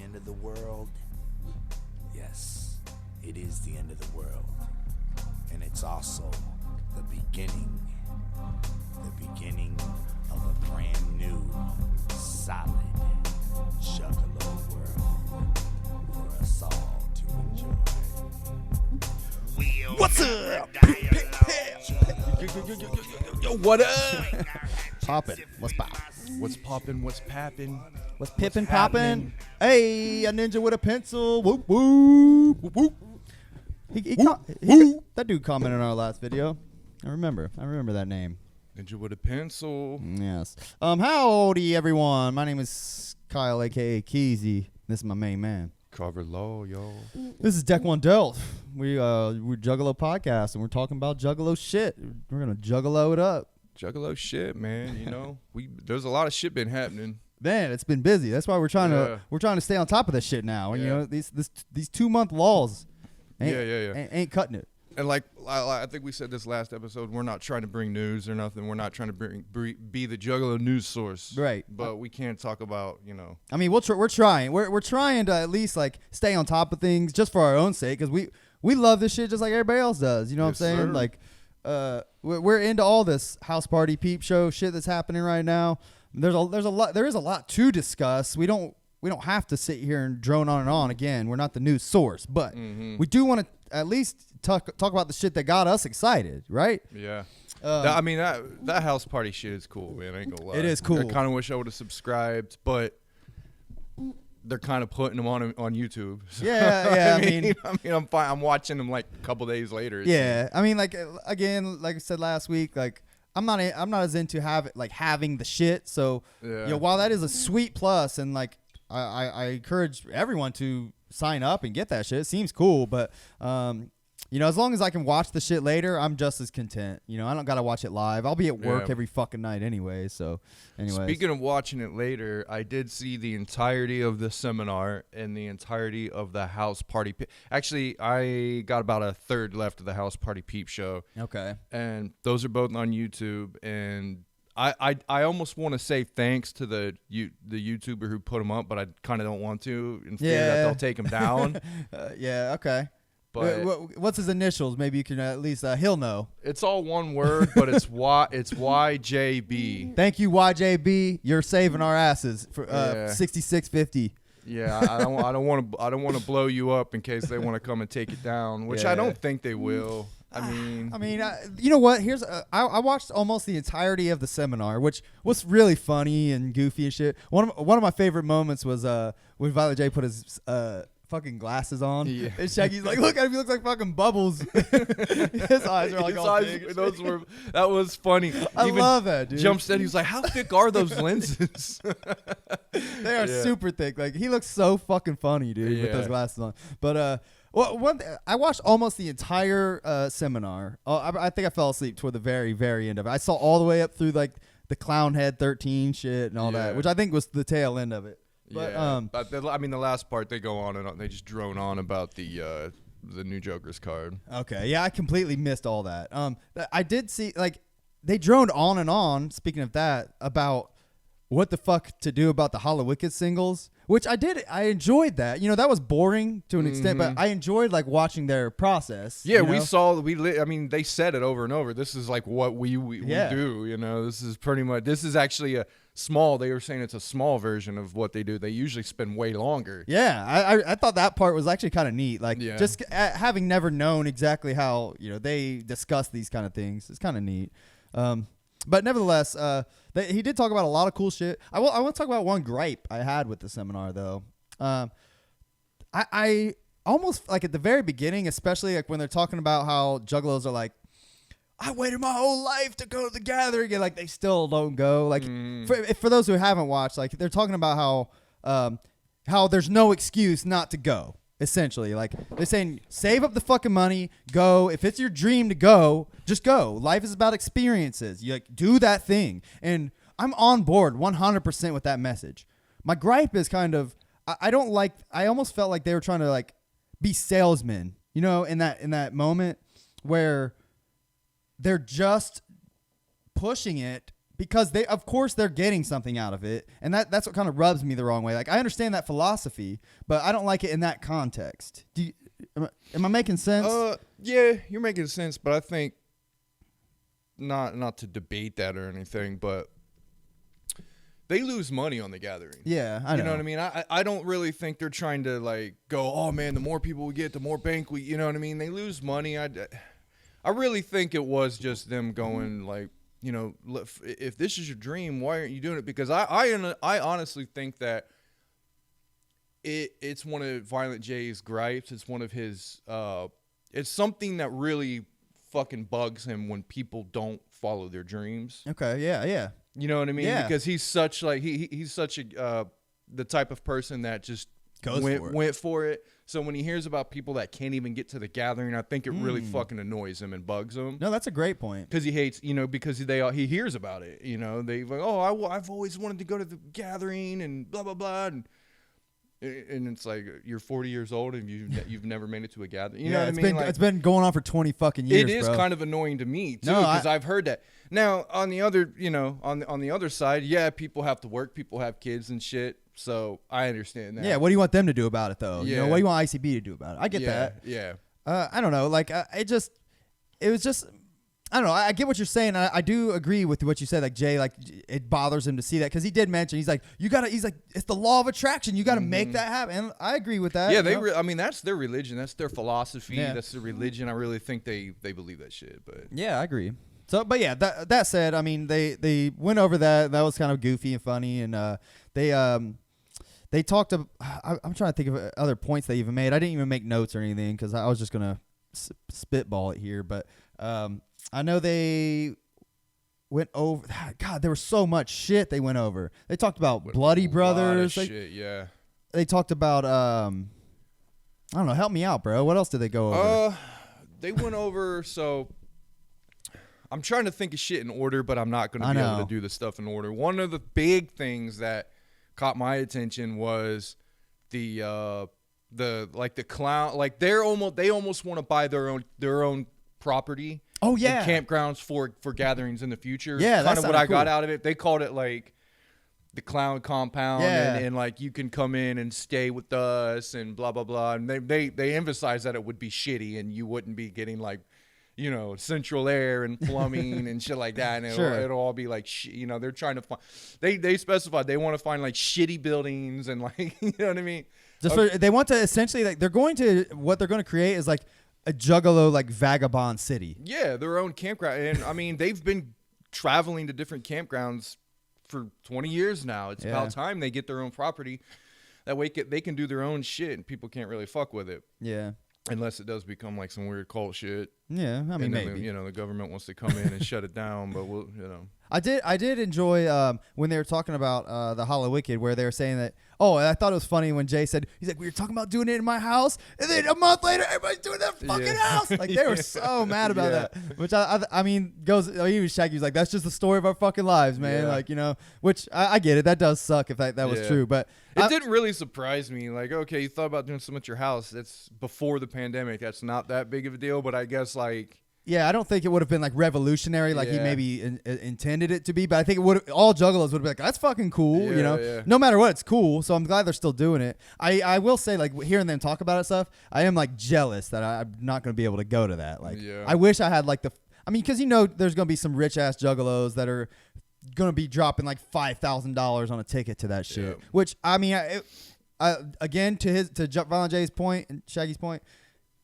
end of the world? Yes, it is the end of the world. And it's also the beginning of a brand new, solid Juggalo world for us all to enjoy. What's up? Yo, what up? Poppin'. What's pop? What's poppin'? What's pappin'? What's pippin' poppin'? Hey, a ninja with a pencil. Whoop whoop whoop whoop. That dude commented on our last video. I remember that name. Ninja with a pencil. Yes. Howdy everyone. My name is Kyle, aka Keezy. This is my main man. Cover low, yo. This is Deck One Dealt. We're Juggalo podcast and we're talking about Juggalo shit. We're gonna Juggalo it up. Juggalo shit, man. You know, there's a lot of shit been happening. Man, it's been busy. That's why we're trying to stay on top of this shit now. And you know, these 2-month laws ain't cutting it. And like I think we said this last episode, we're not trying to bring news or nothing. We're not trying to be the Juggalo news source, right? But we can't talk about, you know. I mean, we're trying. We're trying to at least like stay on top of things just for our own sake, because we love this shit just like everybody else does. You know what I'm saying? Sir. Like, we're into all this house party peep show shit that's happening right now. There is a lot to discuss. We don't have to sit here and drone on and on. Again, we're not the news source, but we do want to at least talk about the shit that got us excited, right? Yeah. That house party shit is cool, man. I ain't gonna lie. It is cool. I kind of wish I would have subscribed, but they're kind of putting them on YouTube. So, Yeah. I mean, I'm fine. I'm watching them like a couple days later. Yeah. I mean, like, again, like I said last week, like I'm not as into having the shit. So you know, while that is a sweet plus, and like I encourage everyone to sign up and get that shit. It seems cool, but you know, as long as I can watch the shit later, I'm just as content. You know, I don't gotta watch it live. I'll be at work every fucking night anyway. So, anyway. Speaking of watching it later, I did see the entirety of the seminar and the entirety of the house party. Actually, I got about a third left of the house party peep show. Okay. And those are both on YouTube. And I almost want to say thanks to the YouTuber who put them up, but I kind of don't want to, in fear that they'll take them down. Yeah. Okay. But what's his initials? Maybe you can at least he'll know. It's all one word, but it's YJB. Thank you, YJB. You're saving our asses for $66.50. Yeah, I don't want to blow you up in case they want to come and take it down, which I don't think they will. I mean, you know what? Here's I watched almost the entirety of the seminar, which was really funny and goofy and shit. One of my favorite moments was when Violet J put his fucking glasses on, and Shaggy's like, "Look at him, he looks like fucking Bubbles." His eyes are like all big. That was funny. I love that, dude. Jumpstead, he was like, "How thick are those lenses?" They are super thick. Like, he looks so fucking funny, dude, with those glasses on. But I watched almost the entire seminar. I think I fell asleep toward the very, very end of it. I saw all the way up through like the Clown Head 13 shit and all that, which I think was the tail end of it. But, but the last part they go on and on, they just drone on about the new Joker's card. Okay, yeah, I completely missed all that. I did see, like, they droned on and on. Speaking of that, about what the fuck to do about the Hollow Wicked singles, which I did. I enjoyed that. You know, that was boring to an extent, but I enjoyed like watching their process. Yeah, you know? They said it over and over. This is like what we do. You know, this is actually a small. They were saying it's a small version of what they do. They usually spend way longer. Yeah, I thought that part was actually kind of neat. Like, just having never known exactly how, you know, they discuss these kind of things. It's kind of neat. But nevertheless, he did talk about a lot of cool shit. I want to talk about one gripe I had with the seminar, though. I almost, like, at the very beginning, especially like when they're talking about how juggalos are like, I waited my whole life to go to the gathering, and like they still don't go. Like, for those who haven't watched, like, they're talking about how there's no excuse not to go. Essentially, like, they're saying, save up the fucking money, go. If it's your dream to go, just go. Life is about experiences. You like do that thing, and I'm on board 100% with that message. My gripe is kind of, I don't like. I almost felt like they were trying to like be salesmen, you know, in that moment where they're just pushing it because of course they're getting something out of it, and that's what kind of rubs me the wrong way. Like, I understand that philosophy, but I don't like it in that context. Am I making sense? Yeah, you're making sense, but I think not to debate that or anything, but they lose money on the gathering. Yeah, I know. You know what I mean? I don't really think they're trying to like go, oh man, the more people we get, the more bank we, you know what I mean? They lose money. I really think it was just them going like, you know, if this is your dream, why aren't you doing it? Because I honestly think that it's one of Violent J's gripes. It's one of his, it's something that really fucking bugs him when people don't follow their dreams. Okay, yeah. You know what I mean? Yeah. Because he's such like he's such a the type of person that just went for it. So when he hears about people that can't even get to the gathering, I think it really fucking annoys him and bugs him. No, that's a great point. Because he hates, you know, because he hears about it. You know, they like, oh, I've always wanted to go to the gathering and blah blah blah, and it's like you're 40 years old and you've never made it to a gathering. You know what I mean? It's been going on for 20 fucking years. It is kind of annoying to me too, because I've heard that. Now on the other, you know, on the other side, yeah, people have to work, people have kids and shit. So I understand that. Yeah, what do you want them to do about it though? Yeah. You know, what do you want ICB to do about it? I get that. Yeah. I don't know. Like, it was just. I don't know. I get what you're saying. I do agree with what you said. Like, Jay, like, it bothers him to see that because he did mention, he's like, it's the law of attraction. You got to make that happen. And I agree with that. Yeah, I mean, that's their religion. That's their philosophy. Yeah. That's their religion. I really think they believe that shit. But yeah, I agree. So, but yeah, that said, I mean, they went over that. That was kind of goofy and funny. And they talked about, I'm trying to think of other points they even made. I didn't even make notes or anything because I was just going to spitball it here. But I know they went over. God, there was so much shit they went over. They talked about Bloody Brothers. Shit, yeah. They talked about I don't know. Help me out, bro. What else did they go over? They went over. So I'm trying to think of shit in order, but I'm not going to be able to do the stuff in order. One of the big things that caught my attention was the clown. Like they almost want to buy their own property. Oh yeah, campgrounds for gatherings in the future. Yeah, kind of what I got cool. out of it. They called it like the clown compound, and like you can come in and stay with us and blah blah blah. And they emphasized that it would be shitty and you wouldn't be getting like, you know, central air and plumbing and shit like that. And it'll all be like, you know, they're trying to find. They specified they want to find like shitty buildings and like, you know what I mean. They want to essentially like what they're going to create is like a juggalo like vagabond city. Yeah, their own campground. And I mean, they've been traveling to different campgrounds for 20 years now. It's about time they get their own property. That way they can do their own shit and people can't really fuck with it. Yeah. Unless it does become like some weird cult shit. Yeah, I mean, maybe. The government wants to come in and shut it down, but we'll, you know. I did enjoy when they were talking about the Hollow Wicked, where they were saying that. Oh, and I thought it was funny when Jay said, he's like, we were talking about doing it in my house, and then a month later, everybody's doing it in their fucking house. Like, they were so mad about that. Which, I mean, even Shaggy was like, that's just the story of our fucking lives, man. Yeah. Like, you know, which I get it. That does suck if that was true. But it didn't really surprise me. Like, okay, you thought about doing something at your house. That's before the pandemic. That's not that big of a deal. But I guess, like... Yeah, I don't think it would have been like revolutionary like he maybe intended it to be, but I think all juggalos would be like, that's fucking cool, you know? Yeah. No matter what, it's cool, so I'm glad they're still doing it. I will say, like, hearing them talk about it stuff, I am like jealous that I'm not going to be able to go to that. Like, I wish I had like because you know there's going to be some rich-ass juggalos that are going to be dropping like $5,000 on a ticket to that shit, which, I mean, again, to Violent J's point and Shaggy's point,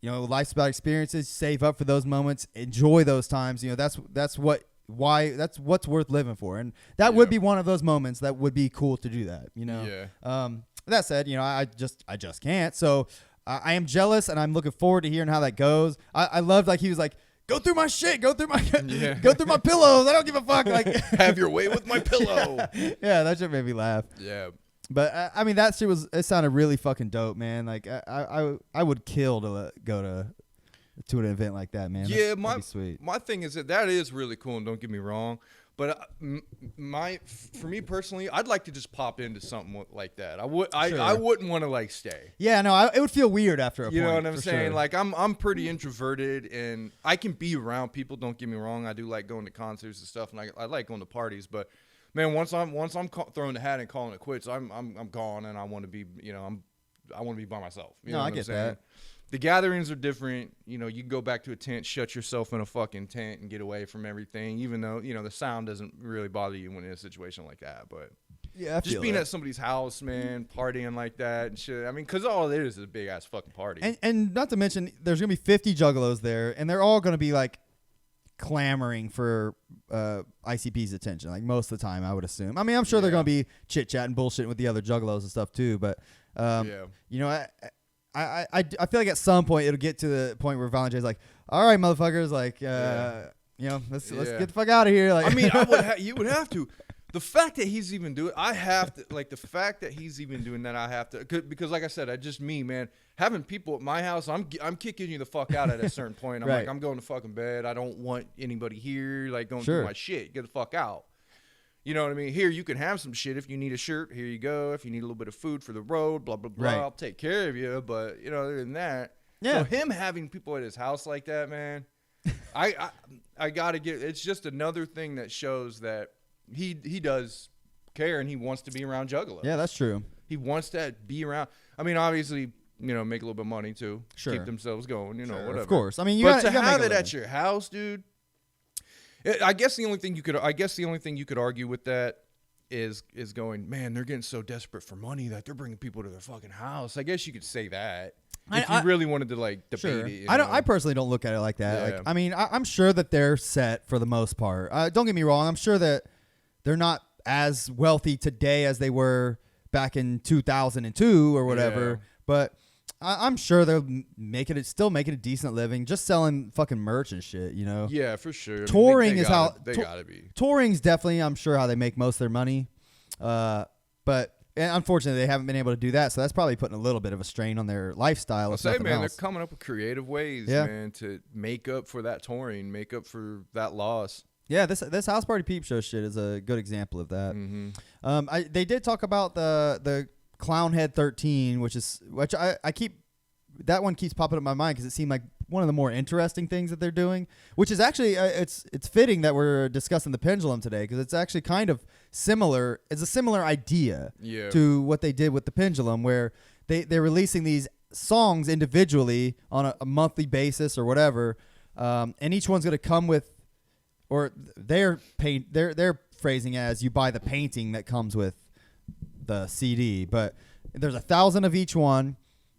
you know, life's about experiences. Save up for those moments. Enjoy those times. You know, that's what's worth living for. And that would be one of those moments that would be cool to do that. You know. Yeah. That said, you know, I just can't. So I am jealous, and I'm looking forward to hearing how that goes. I loved like he was like, go through my shit. Go through my pillows. I don't give a fuck. Like, have your way with my pillow. Yeah, that shit made me laugh. Yeah. But I mean, that shit it sounded really fucking dope, man. Like I would kill to go to an event like that, man. Yeah, that'd be sweet. My thing is that is really cool, and don't get me wrong. But for me personally, I'd like to just pop into something like that. I wouldn't want to like stay. Yeah, no, it would feel weird after a point. You know what I'm saying? Sure. Like I'm pretty introverted, and I can be around people. Don't get me wrong. I do like going to concerts and stuff, and I like going to parties. But man, once I'm throwing the hat and calling it quits, I'm gone, and I want to be I want to be by myself. You know what I I'm get saying? that. The gatherings are different. You know, you can go back to a tent, shut yourself in a fucking tent, and get away from everything. Even though the sound doesn't really bother you when in a situation like that. But yeah, I just being at somebody's house, man, partying like that and shit. I mean, because all it is a big ass fucking party. And not to mention, there's gonna be 50 juggalos there, and they're all gonna be like clamoring for ICP's attention. Like most of the time, I would assume. I mean, I'm sure they're gonna be chit chatting, bullshitting with the other juggalos and stuff too. But I feel like at some point it'll get to the point where Violent J's like, all right, motherfuckers, like, let's get the fuck out of here. Like, I mean, you would have to. The fact that he's even doing, I have to, like, the fact that he's even doing that, I have to, because like I said, just me, man, having people at my house, I'm kicking you the fuck out at a certain point. I'm right. like, I'm going to fucking bed. I don't want anybody here, like, going through my shit. Get the fuck out. You know what I mean? Here, you can have some shit. If you need a shirt, here you go. If you need a little bit of food for the road, blah, blah, blah, right. I'll take care of you. But, other than that, so him having people at his house like that, man, I got to get, it's just another thing that shows that he does care and he wants to be around juggalos. Yeah, that's true. He wants to be around. I mean, obviously, make a little bit of money too. Sure. Keep themselves going, whatever. Of course. I mean, to have it at your house, dude. I guess the only thing you could argue with that is going, man, they're getting so desperate for money that they're bringing people to their fucking house. I guess you could say that if you really wanted to like debate it. I personally don't look at it like that. Yeah. Like, I mean, I'm sure that they're set for the most part. Don't get me wrong. I'm sure that they're not as wealthy today as they were back in 2002 or whatever. But I'm sure they're still making a decent living, just selling fucking merch and shit, Yeah, for sure. Touring they gotta be. Touring's definitely, I'm sure, how they make most of their money. But unfortunately, they haven't been able to do that, so that's probably putting a little bit of a strain on their lifestyle. They're coming up with creative ways, man, to make up for that touring, make up for that loss. Yeah, this House Party Peep Show shit is a good example of that. Mm-hmm. They did talk about the Clownhead 13, which I keep, that one keeps popping up in my mind because it seemed like one of the more interesting things that they're doing, which is actually it's fitting that we're discussing the Pendulum today because it's actually kind of similar. It's a similar idea to what they did with the Pendulum, where they're releasing these songs individually on a monthly basis or whatever, and each one's going to come with, or they're phrasing as you buy the painting that comes with the CD, but there's 1,000 of each one,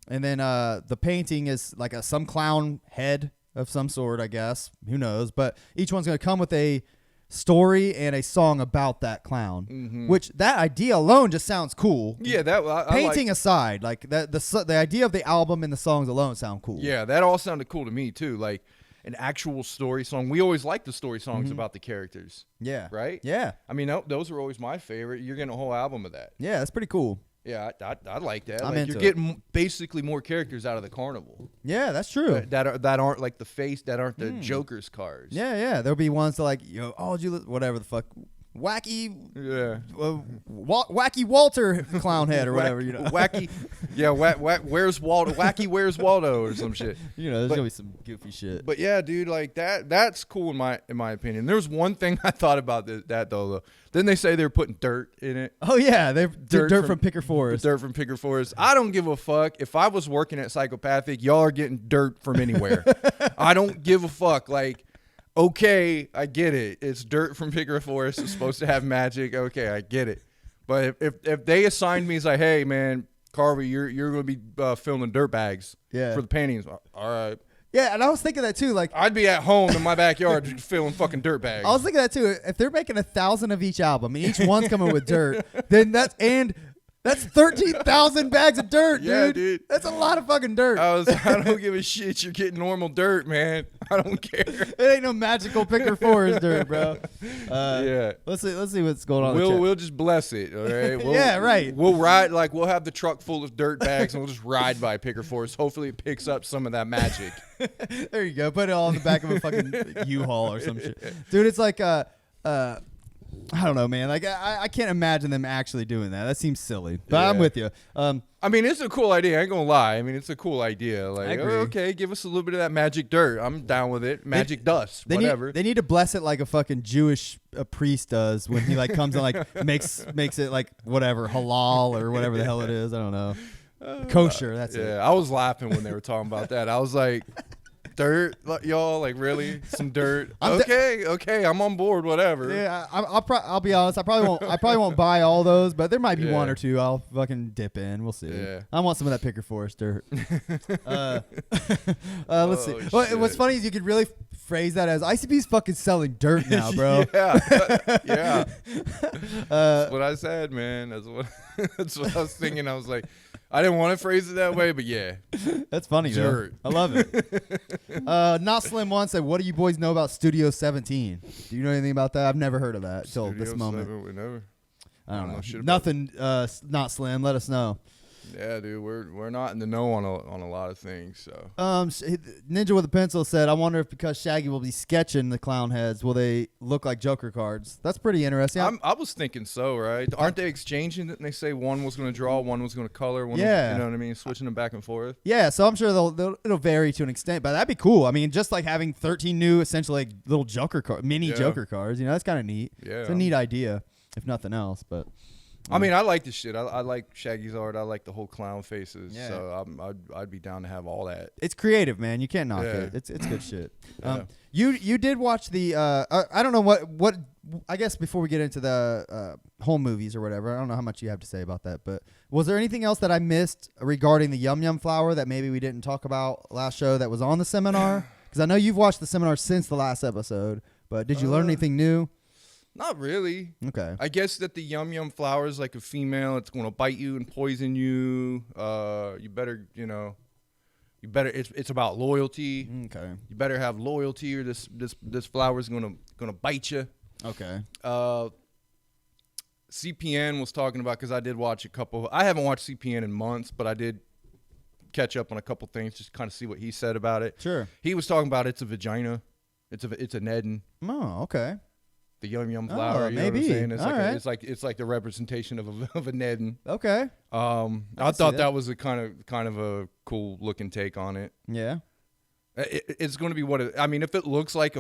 and then the painting is like some clown head of some sort, I guess. Who knows? But each one's going to come with a story and a song about that clown, which that idea alone just sounds cool. Yeah, that painting aside, like the idea of the album and the songs alone sound cool. Yeah, that all sounded cool to me too. Like an actual story song. We always like the story songs about the characters. Yeah. Right? Yeah. I mean, those were always my favorite. You're getting a whole album of that. Yeah, that's pretty cool. Yeah, I like that. I'm like into you're getting basically more characters out of the carnival. Yeah, that's true. That aren't like that aren't the Joker's cars. Yeah. There'll be ones that like, whatever the fuck. Wacky, Wacky Walter clown head or whatever, Wacky, where's Waldo? Wacky, where's Waldo or some shit. There's gonna be some goofy shit. But yeah, dude, like that's cool in my opinion. There's one thing I thought about that though. Then they say they're putting dirt in it. Oh yeah, they're dirt from Picker Forest. Dirt from Picker Forest. I don't give a fuck. If I was working at Psychopathic, y'all are getting dirt from anywhere. I don't give a fuck. Like, okay, I get it. It's dirt from Picker Forest. It's supposed to have magic. Okay, I get it. But if they assigned me as like, hey man, Carver, you're going to be filming dirt bags for the paintings. All right. Yeah, and I was thinking that too. Like, I'd be at home in my backyard filling fucking dirt bags. I was thinking that too. If they're making 1,000 of each album and each one's coming with dirt, then that's 13,000 bags of dirt, dude. Yeah, dude. That's a lot of fucking dirt. I don't give a shit. You're getting normal dirt, man. I don't care. It ain't no magical Picker Forest dirt, bro. Yeah. Let's see what's going on. We'll just bless it, all right? Yeah, right. We'll ride, we'll have the truck full of dirt bags and we'll just ride by Picker Forest. Hopefully it picks up some of that magic. There you go. Put it all in the back of a fucking U-Haul or some shit. Dude, it's like I don't know, man. Like I can't imagine them actually doing that. That seems silly. But Yeah. I'm with you. I mean, it's a cool idea. I ain't gonna lie. I mean, it's a cool idea. Like, agree. okay, give us a little bit of that magic dirt. I'm down with it. Magic dust, whatever. They need to bless it like a fucking Jewish priest does when he like comes and like makes it like whatever halal or whatever the hell it is. I don't know. Kosher. That's it. Yeah, I was laughing when they were talking about that. I was like, dirt, y'all, like really some dirt. Okay, I'm on board. Whatever. Yeah, I'll be honest. I probably won't buy all those, but there might be one or two I'll fucking dip in. We'll see. Yeah. I want some of that Picker Forest dirt. Let's see. What's funny is you could really phrase that as ICP's fucking selling dirt now, bro. Yeah. That's what I said, man. That's what I was thinking. I was like, I didn't want to phrase it that way, but yeah. That's funny, dirt. Though. I love it. Not Slim One said, "What do you boys know about Studio 17? Do you know anything about that? I've never heard of that till this moment. I don't know. Nothing. Not Slim. Let us know. Yeah, dude, we're not in the know on a lot of things. So Ninja with a Pencil said, "I wonder if because Shaggy will be sketching the clown heads, will they look like Joker cards?" That's pretty interesting. I was thinking so, right? Aren't they exchanging it? And they say one was going to draw, one was going to color. One was, you know what I mean? Switching them back and forth. Yeah, so I'm sure it'll vary to an extent, but that'd be cool. I mean, just like having 13 new, essentially like little Joker mini Joker cards. You know, that's kind of neat. Yeah, it's a neat idea, if nothing else. But I mean, I like this shit. I like Shaggy's art. I like the whole clown faces. Yeah. So I'd be down to have all that. It's creative, man. You can't knock it. It's good shit. You did watch the I don't know what I guess before we get into the home movies or whatever. I don't know how much you have to say about that, but was there anything else that I missed regarding the Yum Yum flower that maybe we didn't talk about last show that was on the seminar? Because I know you've watched the seminar since the last episode, but did you learn anything new? Not really. Okay. I guess that the Yum Yum flower is like a female. It's going to bite you and poison you. You better, it's about loyalty. Okay. You better have loyalty or this flower is going to bite you. Okay. CPN was talking about, because I did watch a couple. I haven't watched CPN in months, but I did catch up on a couple things just to kind of see what he said about it. Sure. He was talking about it's a vagina. It's a Nedden. Oh, okay. The Yum Yum flower, you maybe. know what I'm saying? It's like the representation of a Nedden. Okay. I thought that was a kind of a cool looking take on it. Yeah. It's going to be what I mean. If it looks like,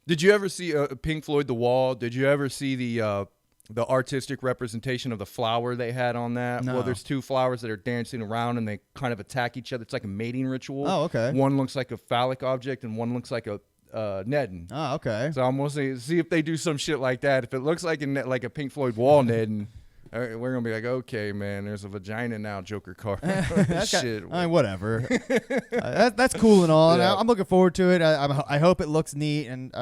did you ever see Pink Floyd The Wall? Did you ever see the artistic representation of the flower they had on that? No. Well, there's two flowers that are dancing around and they kind of attack each other. It's like a mating ritual. Oh, okay. One looks like a phallic object and one looks like a Nedden. Oh, okay. So I'm gonna see if they do some shit like that. If it looks like a Pink Floyd Wall Nedden, we're gonna be like, okay, man, there's a vagina now, Joker card. Shit. I mean, whatever. That's cool and all, and I'm looking forward to it. I hope it looks neat, and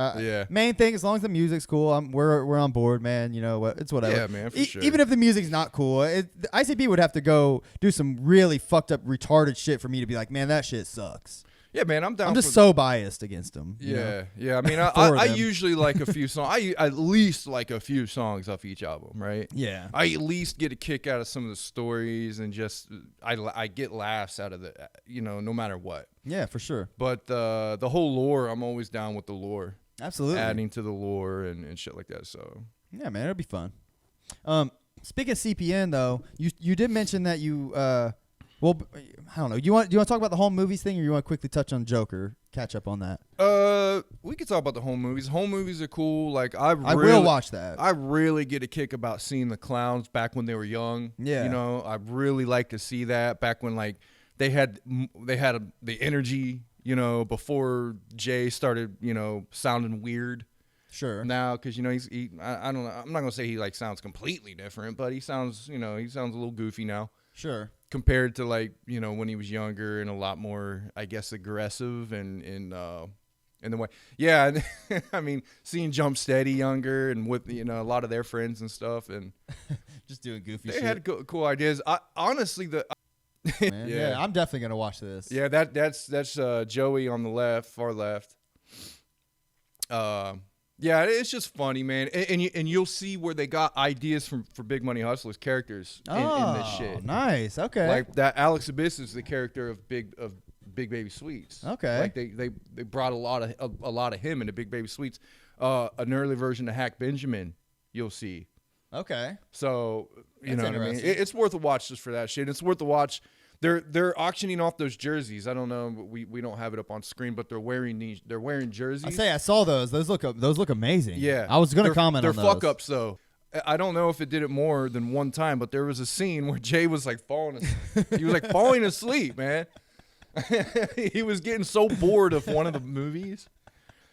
main thing, as long as the music's cool, we're on board, man. You know what? It's whatever. Yeah, man, for sure. Even if the music's not cool, the ICP would have to go do some really fucked up, retarded shit for me to be like, man, that shit sucks. Yeah, man, I'm down. I'm just so biased against them. Yeah. I mean, I usually like a few songs. I at least like a few songs off each album, right? Yeah. I at least get a kick out of some of the stories, and just I get laughs out of the, no matter what. Yeah, for sure. But the whole lore, I'm always down with the lore. Absolutely. Adding to the lore and shit like that. So yeah, man, it'll be fun. Speaking of CPN though, you did mention that you well, I don't know. Do you want to talk about the home movies thing, or you want to quickly touch on Joker? Catch up on that. We could talk about the home movies. Home movies are cool. Like I will watch that. I really get a kick about seeing the clowns back when they were young. Yeah. I really like to see that back when like they had the energy. Before Jay started, sounding weird. Sure. Now, because I don't know. I'm not gonna say he like sounds completely different, but he sounds a little goofy now. Sure. Compared to like when he was younger and a lot more, I guess, aggressive and in the way. Yeah, I mean, seeing Jump Steady younger and with a lot of their friends and stuff, and just doing goofy they shit. They had cool ideas. Man, yeah, I'm definitely gonna watch this. Yeah, that's Joey on the far left. Yeah, it's just funny, man, and you'll see where they got ideas for Big Money Hustlers characters in this shit. Nice, okay. Like that, Alex Abyss is the character of Big Baby Sweets. Okay, like they brought a lot of him into Big Baby Sweets. An early version of Hack Benjamin you'll see. Okay. So you That's know what I mean. interesting. It's worth a watch just for that shit. It's worth a watch. They're auctioning off those jerseys. I don't know. We don't have it up on screen, but they're wearing jerseys. I saw those. Those look amazing. Yeah, I was gonna comment on they're those. fuck ups though. I don't know if it did it more than one time, but there was a scene where Jay was like falling asleep, man. He was getting so bored of one of the movies.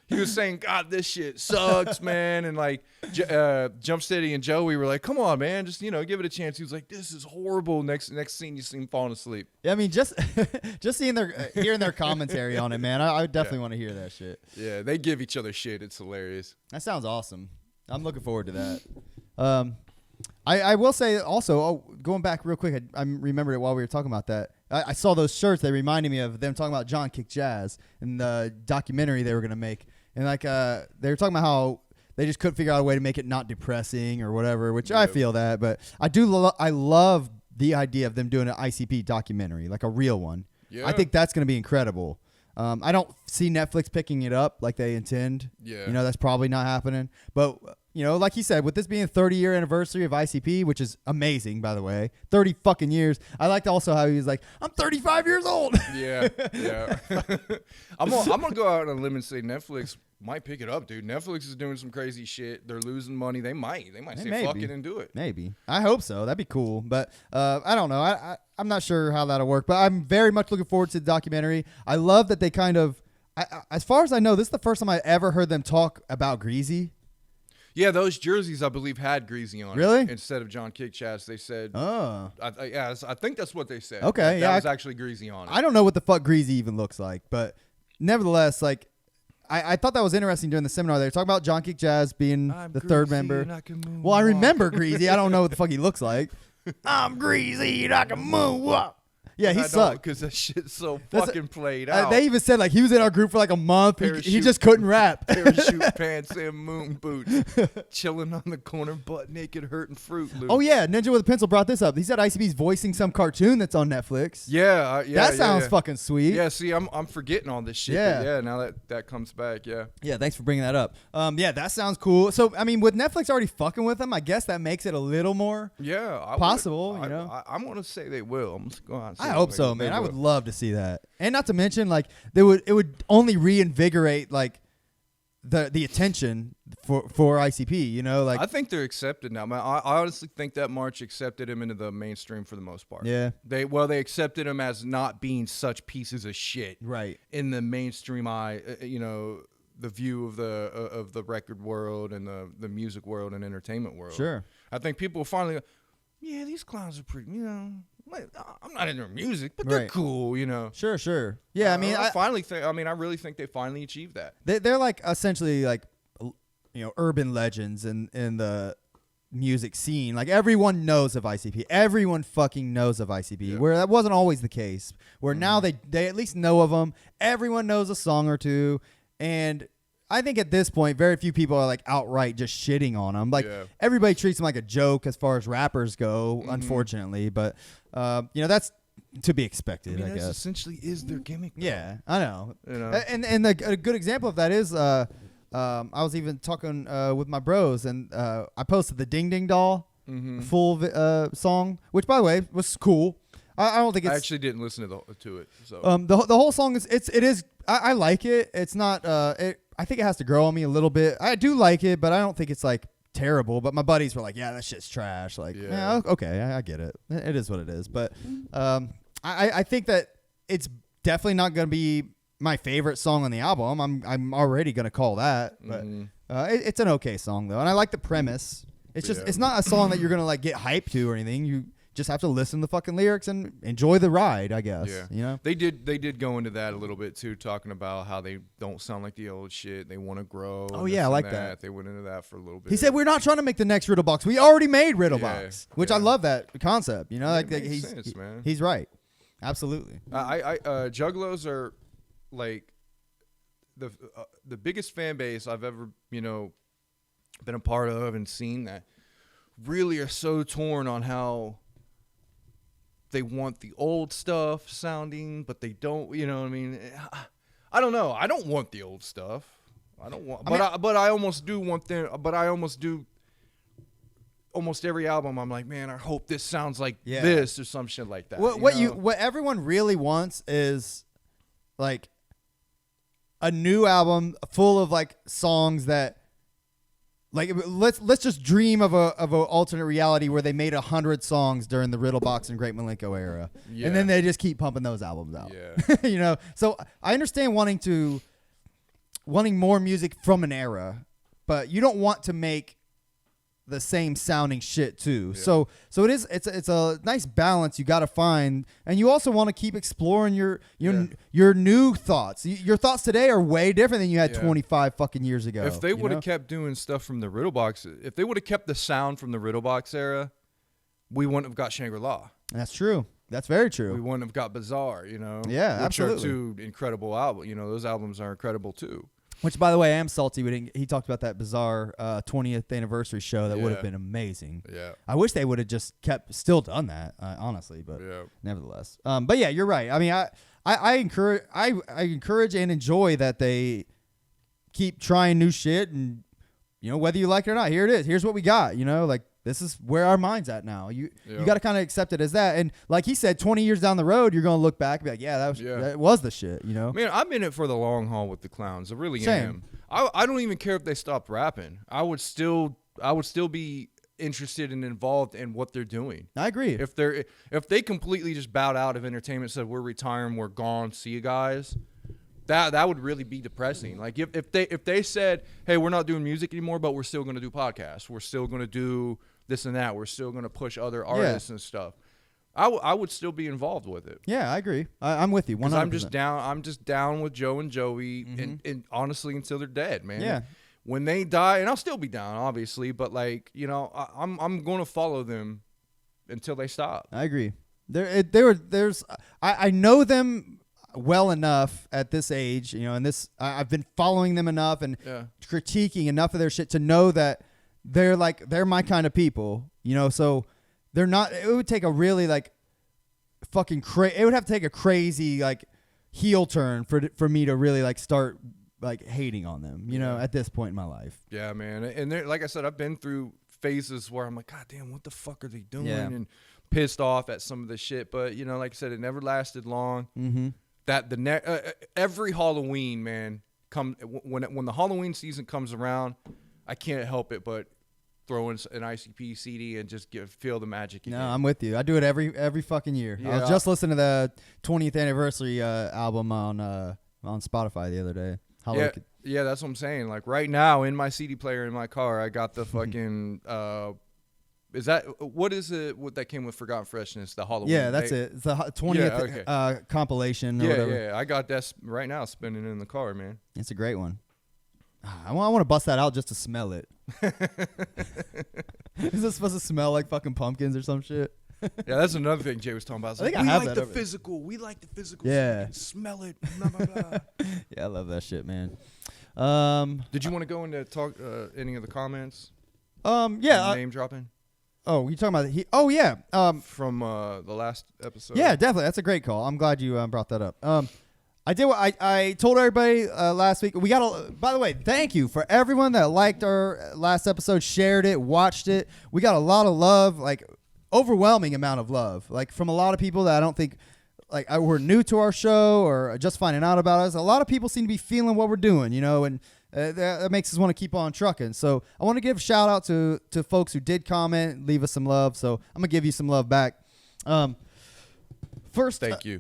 He was saying, "God, this shit sucks, man," and like Jumpsteady and Joey were like, "Come on, man, just give it a chance." He was like, "This is horrible." Next scene, you see him falling asleep. Yeah, I mean, just seeing hearing their commentary on it, man. I definitely want to hear that shit. Yeah, they give each other shit. It's hilarious. That sounds awesome. I'm looking forward to that. I will say also, going back real quick, I remembered it while we were talking about that. I saw those shirts. They reminded me of them talking about John Kick Jazz and the documentary they were gonna make. And like they were talking about how they just couldn't figure out a way to make it not depressing or whatever, which I feel that. But I do I love the idea of them doing an ICP documentary, like a real one. Yeah. I think that's going to be incredible. I don't see Netflix picking it up like they intend. Yeah. That's probably not happening. But, like you said, with this being a 30-year anniversary of ICP, which is amazing, by the way, 30 fucking years. I liked also how he was like, I'm 35 years old. Yeah. I'm gonna go out on a limb and say Netflix might pick it up, dude. Netflix is doing some crazy shit. They're losing money. They might say fuck it and do it. Maybe. I hope so. That'd be cool. But I don't know. I'm not sure how that'll work. But I'm very much looking forward to the documentary. I love that they kind of, as far as I know, this is the first time I ever heard them talk about Greasy. Yeah, those jerseys I believe had Greasy on Really? it. Instead of John Kick Jazz, they said. Oh. I think that's what they said. Okay, that was actually Greasy on it. I don't know what the fuck Greasy even looks like, but nevertheless, like, I thought that was interesting during the seminar. They were talking about John Kick Jazz being the third member. Well, I remember Greasy. I don't know what the fuck he looks like. I'm Greasy and I can moonwalk. Yeah, he sucked. Because that shit's so fucking played out. They even said like he was in our group for like a month. He just couldn't rap. Parachute pants and moon boots. Chilling on the corner, butt naked, hurting Fruit Loops. Oh, yeah. Ninja with a Pencil brought this up. He said ICB's voicing some cartoon that's on Netflix. Yeah. That sounds fucking sweet. Yeah, see, I'm forgetting all this shit. Yeah. Now that comes back, yeah. Yeah, thanks for bringing that up. Yeah, that sounds cool. So, I mean, with Netflix already fucking with them, I guess that makes it a little more possible, I'm going to say they will. I'm just going to say I hope so, man. I would love to see that. And not to mention, like, it would only reinvigorate, like, the attention for ICP, like. I think they're accepted now, man. I honestly think that March accepted him into the mainstream for the most part. Yeah. They accepted him as not being such pieces of shit. Right. In the mainstream eye, the view of the record world and the music world and entertainment world. Sure. I think people finally go, yeah, these clowns are pretty, I'm not in their music, but they're cool, Sure. Yeah, I mean, I really think they finally achieved that. They're like essentially like, urban legends in the music scene. Like everyone knows of ICP. Everyone fucking knows of ICP. Yeah. Where that wasn't always the case. Where now they at least know of them. Everyone knows a song or two, and I think at this point, very few people are like outright just shitting on them. Like everybody treats them like a joke as far as rappers go, unfortunately. But that's to be expected. I guess essentially is their gimmick. Though. Yeah, I know. And a good example of that is I was even talking with my bros, and I posted the Ding Ding Doll full song, which by the way was cool. I don't think it's. I actually didn't listen to it. So the whole song is I like it. It's not I think it has to grow on me a little bit. I do like it, but I don't think it's like terrible. But my buddies were like, "Yeah, that shit's trash." Like, yeah okay, I get it. It is what it is. But I think that it's definitely not going to be my favorite song on the album. I'm already going to call that. But it's an okay song though, and I like the premise. It's just it's not a song that you're going to like get hyped to or anything. You just have to listen to the fucking lyrics and enjoy the ride, I guess. Yeah. They did go into that a little bit too, talking about how they don't sound like the old shit. They want to grow. Oh yeah, I like that. They went into that for a little bit. He said, "We're not trying to make the next Riddlebox. We already made Riddlebox," which I love that concept. Makes sense, man. He's right. Absolutely. Juggalos are like the biggest fan base I've ever been a part of and seen that really are so torn on how they want the old stuff sounding, but they don't. You know what I mean? I don't know. I don't want the old stuff. I don't want, but I almost do want them. But I almost do almost every album, I'm like, man, I hope this sounds like this or some shit like that. What everyone really wants is like a new album full of like songs that, like, let's just dream of a alternate reality where they made 100 songs during the Riddlebox and Great Milenko era, and then they just keep pumping those albums out. Yeah. So I understand wanting more music from an era, but you don't want to make the same sounding shit too. So it's a nice balance you got to find, and you also want to keep exploring your new thoughts. Your thoughts today are way different than you had 25 fucking years ago. If they would have kept doing stuff from the Riddlebox, if they would have kept the sound from the Riddlebox era, we wouldn't have got Shangri-La. That's true. That's very true. We wouldn't have got Bizarre, Yeah, which absolutely. are two incredible albums. Those albums are incredible too. Which, by the way, I am salty. He talked about that Bizarre 20th anniversatory show that would have been amazing. Yeah. I wish they would have just still done that, honestly, but nevertheless. But yeah, you're right. I mean, I encourage and enjoy that they keep trying new shit, and whether you like it or not, here it is. Here's what we got. Like, this is where our mind's at now. You got to kind of accept it as that. And like he said, 20 years down the road, you're going to look back and be like, that was the shit, Man, I'm in it for the long haul with the Clowns. I really Same. am. I don't even care if they stopped rapping. I would still be interested and involved in what they're doing. I agree. If they completely just bowed out of entertainment, said we're retiring, we're gone, see you guys, that would really be depressing. Like if they said, hey, we're not doing music anymore, but we're still going to do podcasts, we're still going to do this and that, we're still going to push other artists and stuff, I would still be involved with it. Yeah, I agree. I'm with you 100%. I'm just down with Joe and Joey, and honestly, until they're dead, man. Yeah. When they die, and I'll still be down, obviously, but like, I'm going to follow them until they stop. I agree. I know them well enough at this age, and I've been following them enough and critiquing enough of their shit to know that they're my kind of people, so they're not. It would take a really fucking it would have to take a crazy heel turn for me to really start hating on them, at this point in my life. Yeah, man. And like I said, I've been through phases where I'm like, God damn, what the fuck are they doing? Yeah. And pissed off at some of the shit, but like I said, it never lasted long. Mm-hmm. That every Halloween, man, when the Halloween season comes around, I can't help it but throw in an ICP CD and just feel the magic again. No, I'm with you. I do it every fucking year. Yeah. I was just listening to the 20th anniversary album on Spotify the other day. Yeah, that's what I'm saying. Like right now in my CD player in my car, I got the fucking what is it? What that came with Forgotten Freshness? The Halloween. Yeah, that's it. It's the 20th compilation. Or whatever. Yeah. I got that right now spinning in the car, man. It's a great one. I want to bust that out just to smell it. Is it supposed to smell like fucking pumpkins or some shit? Yeah, that's another thing Jay was talking about. We like the physical. We like the physical. Yeah. So we can smell it. Blah, blah, blah. Yeah, I love that shit, man. Did you want to go into talk any of the comments? Yeah. Name dropping. Oh, you talking about Oh yeah. From the last episode. Yeah, definitely. That's a great call. I'm glad you brought that up. I did what I told everybody last week. We got by the way, thank you for everyone that liked our last episode, shared it, watched it. We got a lot of love, overwhelming amount of love, from a lot of people that I don't think were new to our show or just finding out about us. A lot of people seem to be feeling what we're doing, and that makes us want to keep on trucking. So I want to give a shout out to folks who did comment, leave us some love. So I'm gonna give you some love back. First, thank you.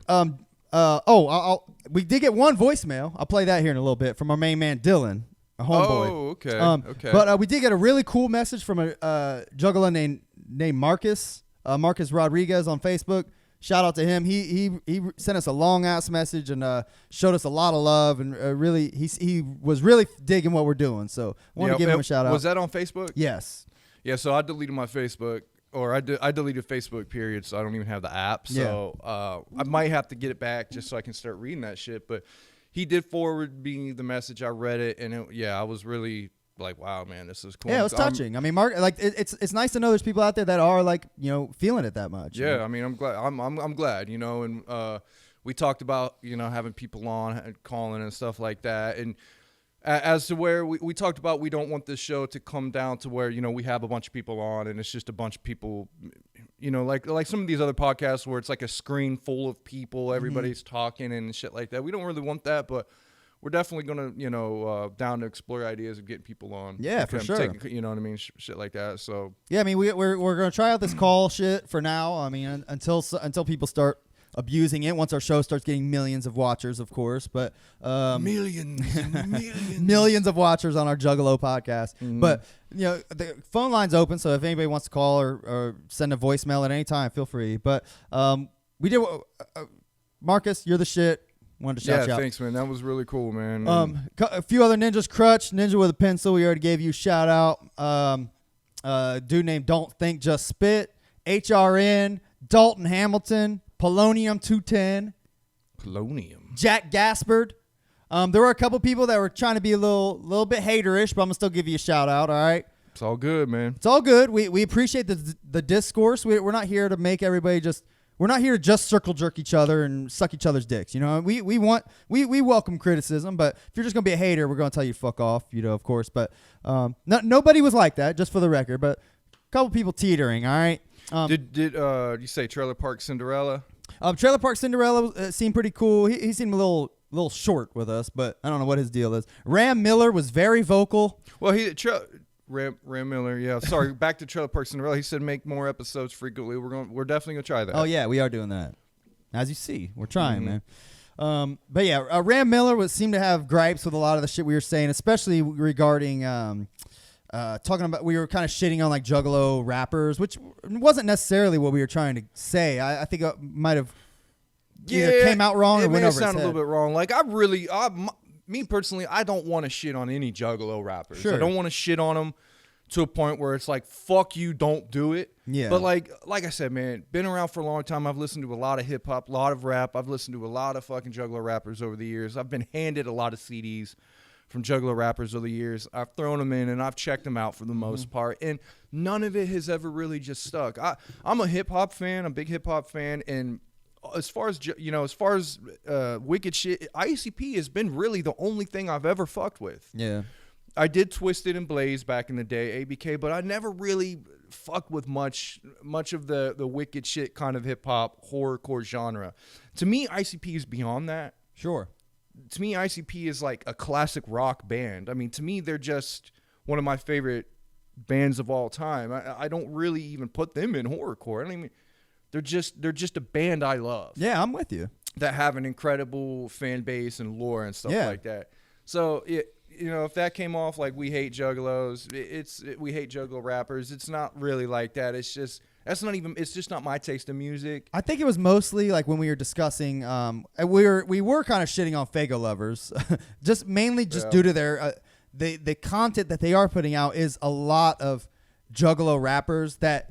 We did get one voicemail. I'll play that here in a little bit from our main man Dylan, our homeboy. Oh, okay. Okay. But we did get a really cool message from a juggler named Marcus Rodriguez on Facebook. Shout out to him. He sent us a long ass message and showed us a lot of love and really he was really digging what we're doing. So I want to give him a shout out. Was that on Facebook? Yes. Yeah. So I deleted my Facebook. Or I deleted Facebook, period, so I don't even have the app. So I might have to get it back just so I can start reading that shit. But he did forward me the message. I read it, and I was really like, wow, man, this is cool. Yeah, it was touching. I mean, Mark, it's nice to know there's people out there that are feeling it that much. Yeah, I mean, I'm glad. I'm glad, and we talked about having people on, calling and stuff like that, and as to where we talked about, we don't want this show to come down to where, you know, we have a bunch of people on and it's just a bunch of people, you know, like some of these other podcasts where it's like a screen full of people, everybody's talking and shit like that. We don't really want that, but we're definitely going to, you know, down to explore ideas of getting people on. Yeah, for sure. You know what I mean? Shit like that. So yeah, I mean, we're going to try out this call shit for now. I mean, until people start abusing it, once our show starts getting millions of watchers, of course, but millions and millions. Millions of watchers on our Juggalo podcast. But you know, the phone line's open, so if anybody wants to call or send a voicemail at any time, feel free. But we did Marcus, you're the shit. Wanted to shout you out. Thanks, man. That was really cool, man. A few other ninjas. Crutch, Ninja with a Pencil, we already gave you a shout out. Dude named Don't Think Just Spit, HRN, Dalton Hamilton, Polonium 210. Polonium. Jack Gaspard. There were a couple people that were trying to be a little bit haterish, but I'm going to still give you a shout out, all right? It's all good, man. It's all good. We appreciate the discourse. We're not here to make everybody we're not here to just circle jerk each other and suck each other's dicks. You know, we welcome criticism, but if you're just going to be a hater, we're going to tell you fuck off, you know, of course. But nobody was like that, just for the record, but a couple people teetering, all right? Did you say Trailer Park Cinderella? Trailer Park Cinderella seemed pretty cool. He seemed a little short with us, but I don't know what his deal is. Ram Miller was very vocal. Well, Ram Miller, yeah. Sorry, back to Trailer Park Cinderella. He said make more episodes frequently. We're definitely gonna try that. Oh yeah, we are doing that. As you see, we're trying, man. But yeah, Ram Miller seemed to have gripes with a lot of the shit we were saying, especially regarding talking about, we were kind of shitting on like Juggalo rappers, which wasn't necessarily what we were trying to say. I think it might have either came out wrong or went over his head. It sounded a little bit wrong. Like me personally, I don't want to shit on any Juggalo rappers. Sure. I don't want to shit on them to a point where it's like, fuck you, don't do it. Yeah. But like I said, man, been around for a long time. I've listened to a lot of hip hop, a lot of rap. I've listened to a lot of fucking Juggalo rappers over the years. I've been handed a lot of CDs from Juggalo rappers over the years. I've thrown them in and I've checked them out for the most part, and none of it has ever really just stuck. I'm a hip hop fan, I'm a big hip hop fan, and as far as wicked shit, ICP has been really the only thing I've ever fucked with. Yeah, I did Twisted and Blaze back in the day, ABK, but I never really fucked with much of the wicked shit kind of hip hop horrorcore genre. To me, ICP is beyond that. sure. To me, ICP is like a classic rock band. I mean, to me, they're just one of my favorite bands of all time. I don't really even put them in horrorcore. I mean, they're just a band I love. Yeah, I'm with you. That have an incredible fan base and lore and stuff like that. So if that came off like we hate Juggalos, we hate Juggalo rappers. It's not really like that. It's just it's just not my taste of music. I think it was mostly like when we were discussing, we were kind of shitting on Fago lovers, just mainly due to their the content that they are putting out is a lot of Juggalo rappers that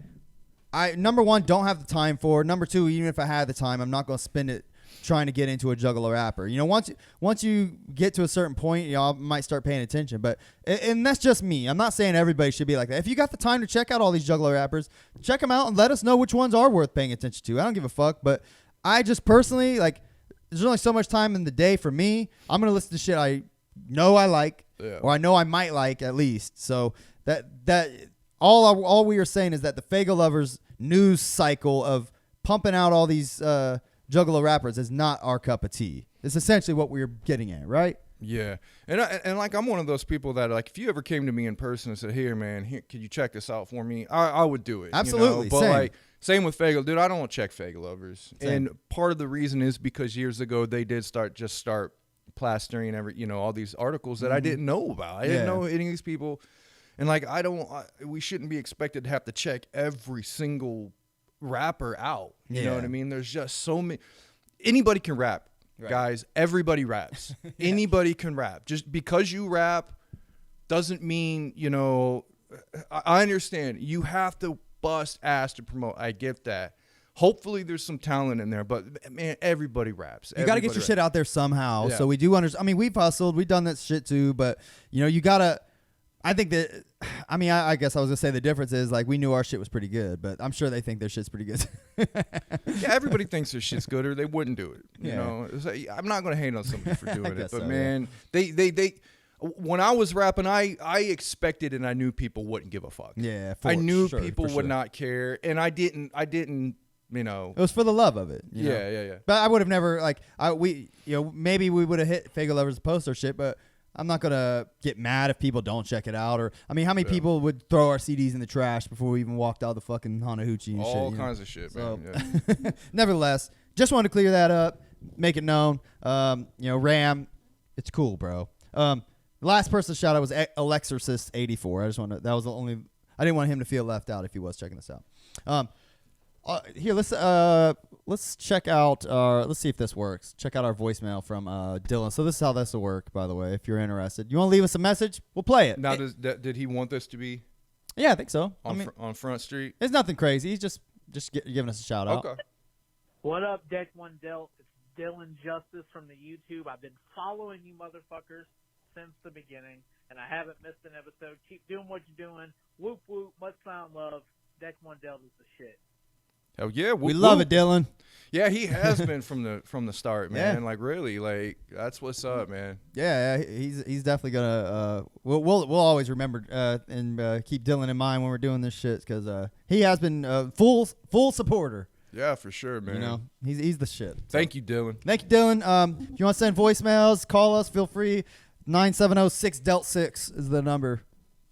I, number one, don't have the time for. Number two, even if I had the time, I'm not going to spend it trying to get into a Juggalo rapper. You know, once you get to a certain point, you know, I might start paying attention. But and that's just me. I'm not saying everybody should be like that. If you got the time to check out all these Juggalo rappers, check them out and let us know which ones are worth paying attention to. I don't give a fuck. But I just personally, like, there's only so much time in the day for me. I'm gonna listen to shit I know I like, or I know I might like at least. So that all we are saying is that the Fago lovers news cycle of pumping out all these Juggalo rappers is not our cup of tea. It's essentially what we're getting at, right? Yeah, and like I'm one of those people that like if you ever came to me in person and said, "Here, man, can you check this out for me?" I would do it. Absolutely, you know? But same. like same with Fago, dude. I don't want to check Fago lovers, Same. and part of the reason is because years ago they did start plastering all these articles that I didn't know about. I didn't know any of these people, and like we shouldn't be expected to have to check every single rapper out. You know what I mean? There's just so many. Anybody can rap. Right. Guys, everybody raps. Anybody can rap. Just because you rap doesn't mean, I understand. You have to bust ass to promote. I get that. Hopefully there's some talent in there, but man, everybody raps. You got to get your shit out there somehow. Yeah. So we do understand. I mean, we've hustled. We've done that shit too, but you got to, I think that, I guess I was going to say the difference is like we knew our shit was pretty good, but I'm sure they think their shit's pretty good. Yeah, everybody thinks their shit's good or they wouldn't do it. You know, I'm not going to hate on somebody for doing it, but man, they when I was rapping, I expected and I knew people wouldn't give a fuck. Yeah, I knew sure, people would not care, and I didn't. You know, it was for the love of it. You know? Yeah. But I would have never maybe we would have hit Fago Lovers poster shit, but I'm not gonna get mad if people don't check it out. Or I mean, how many people would throw our CDs in the trash before we even walked out the fucking Hanahuchi and shit? All kinds of shit, man. So, nevertheless, just wanted to clear that up, make it known. Ram, it's cool, bro. The last person to shout out was Alexorcist84. That was the only. I didn't want him to feel left out if he was checking this out. Here, let's check out. Let's see if this works. Check out our voicemail from Dylan. So this is how this will work, by the way. If you're interested, you want to leave us a message, we'll play it. Now, did he want this to be? Yeah, I think so. On Front Street. It's nothing crazy. He's just giving us a shout out. Okay. What up, Deck One Delt? It's Dylan Justice from the YouTube. I've been following you motherfuckers since the beginning, and I haven't missed an episode. Keep doing what you're doing. Whoop whoop. Much sound love. Deck One Delt is the shit. Hell yeah, we love it, Dylan. Yeah, he has been from the start, man. Yeah. Like really, like that's what's up, man. Yeah, he's definitely gonna. We'll always remember and keep Dylan in mind when we're doing this shit because he has been full supporter. Yeah, for sure, man. You know, he's the shit. So. Thank you, Dylan. Thank you, Dylan. If you want to send voicemails, call us. Feel free. 970-6-DELT-6 is the number.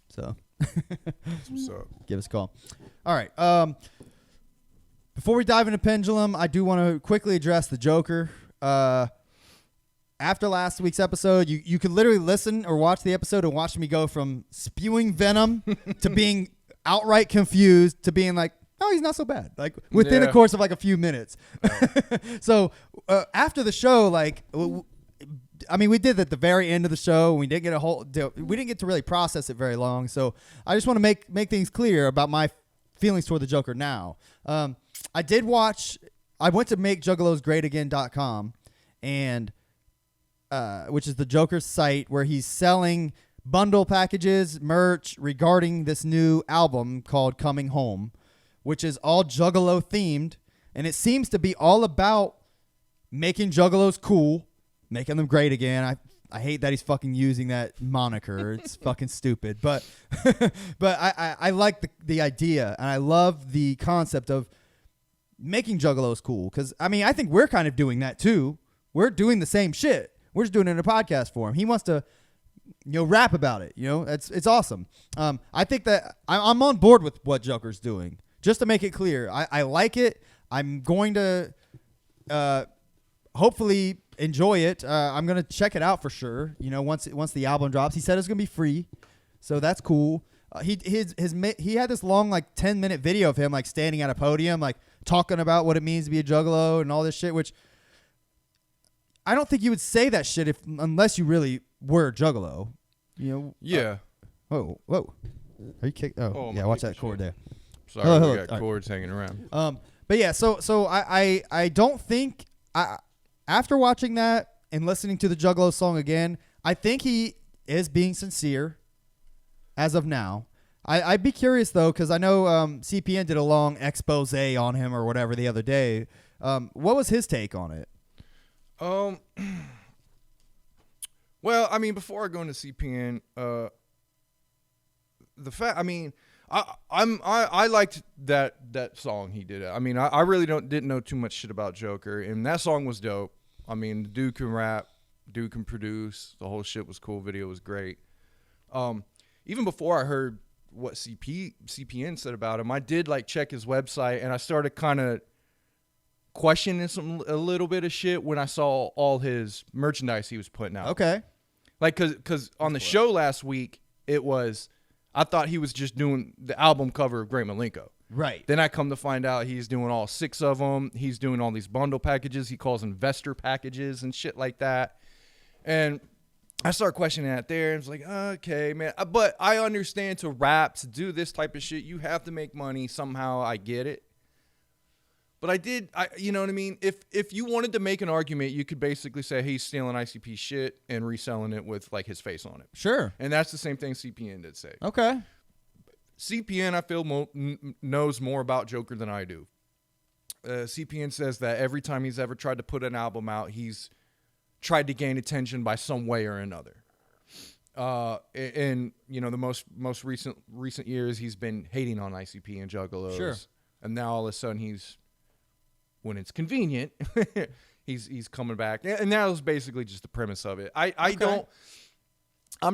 So That's what's up. give us a call. All right. Before we dive into Pendulum, I do want to quickly address the Jokerr. After last week's episode, you could literally listen or watch the episode and watch me go from spewing venom to being outright confused to being like, oh, he's not so bad. Like within the course of like a few minutes. So after the show, like, I mean, we did at the very end of the show. We didn't get to really process it very long. So I just want to make things clear about my feelings toward the Jokerr now. I went to makejuggalousgreatagain.com and which is the Joker's site where he's selling bundle packages, merch regarding this new album called Coming Home, which is all Juggalo themed, and it seems to be all about making Juggalos cool, making them great again. I hate that he's fucking using that moniker. It's fucking stupid. But I like the idea, and I love the concept of making Juggalos cool. Because, I mean, I think we're kind of doing that too. We're doing the same shit. We're just doing it in a podcast form. He wants to, rap about it. It's awesome. I think that I'm on board with what Joker's doing. Just to make it clear, I like it. I'm going to hopefully enjoy it. I'm gonna check it out for sure. Once the album drops, he said it's gonna be free, so that's cool. He had this long 10-minute video of him standing at a podium talking about what it means to be a Juggalo and all this shit. Which I don't think you would say that shit unless you really were a Juggalo. Yeah. Whoa. Are you kicked? Oh yeah, watch that cord there. Sorry, we got cords hanging around. But yeah, so I don't think after watching that and listening to the Juggalo song again, I think he is being sincere as of now. I'd be curious though, because I know CPN did a long expose on him or whatever the other day. What was his take on it? Well, I mean, before I go into CPN, I liked that song he did. I mean, I really didn't know too much shit about Jokerr, and that song was dope. I mean, the dude can rap, dude can produce. The whole shit was cool. Video was great. Even before I heard what CPN said about him, I did check his website, and I started kind of questioning a little bit of shit when I saw all his merchandise he was putting out. Okay, because on the show last week it was. I thought he was just doing the album cover of Great Malenko. Right. Then I come to find out he's doing all 6 of them. He's doing all these bundle packages. He calls investor packages and shit like that. And I start questioning that there. And it's like, okay, man. But I understand to rap, to do this type of shit, you have to make money. Somehow I get it. But you know what I mean? If you wanted to make an argument, you could basically say he's stealing ICP shit and reselling it with his face on it. Sure. And that's the same thing CPN did say. Okay. CPN, I feel, knows more about Jokerr than I do. CPN says that every time he's ever tried to put an album out, he's tried to gain attention by some way or another. In the most recent years, he's been hating on ICP and Juggalos. Sure. And now all of a sudden when it's convenient, he's coming back. And that was basically just the premise of it. I'm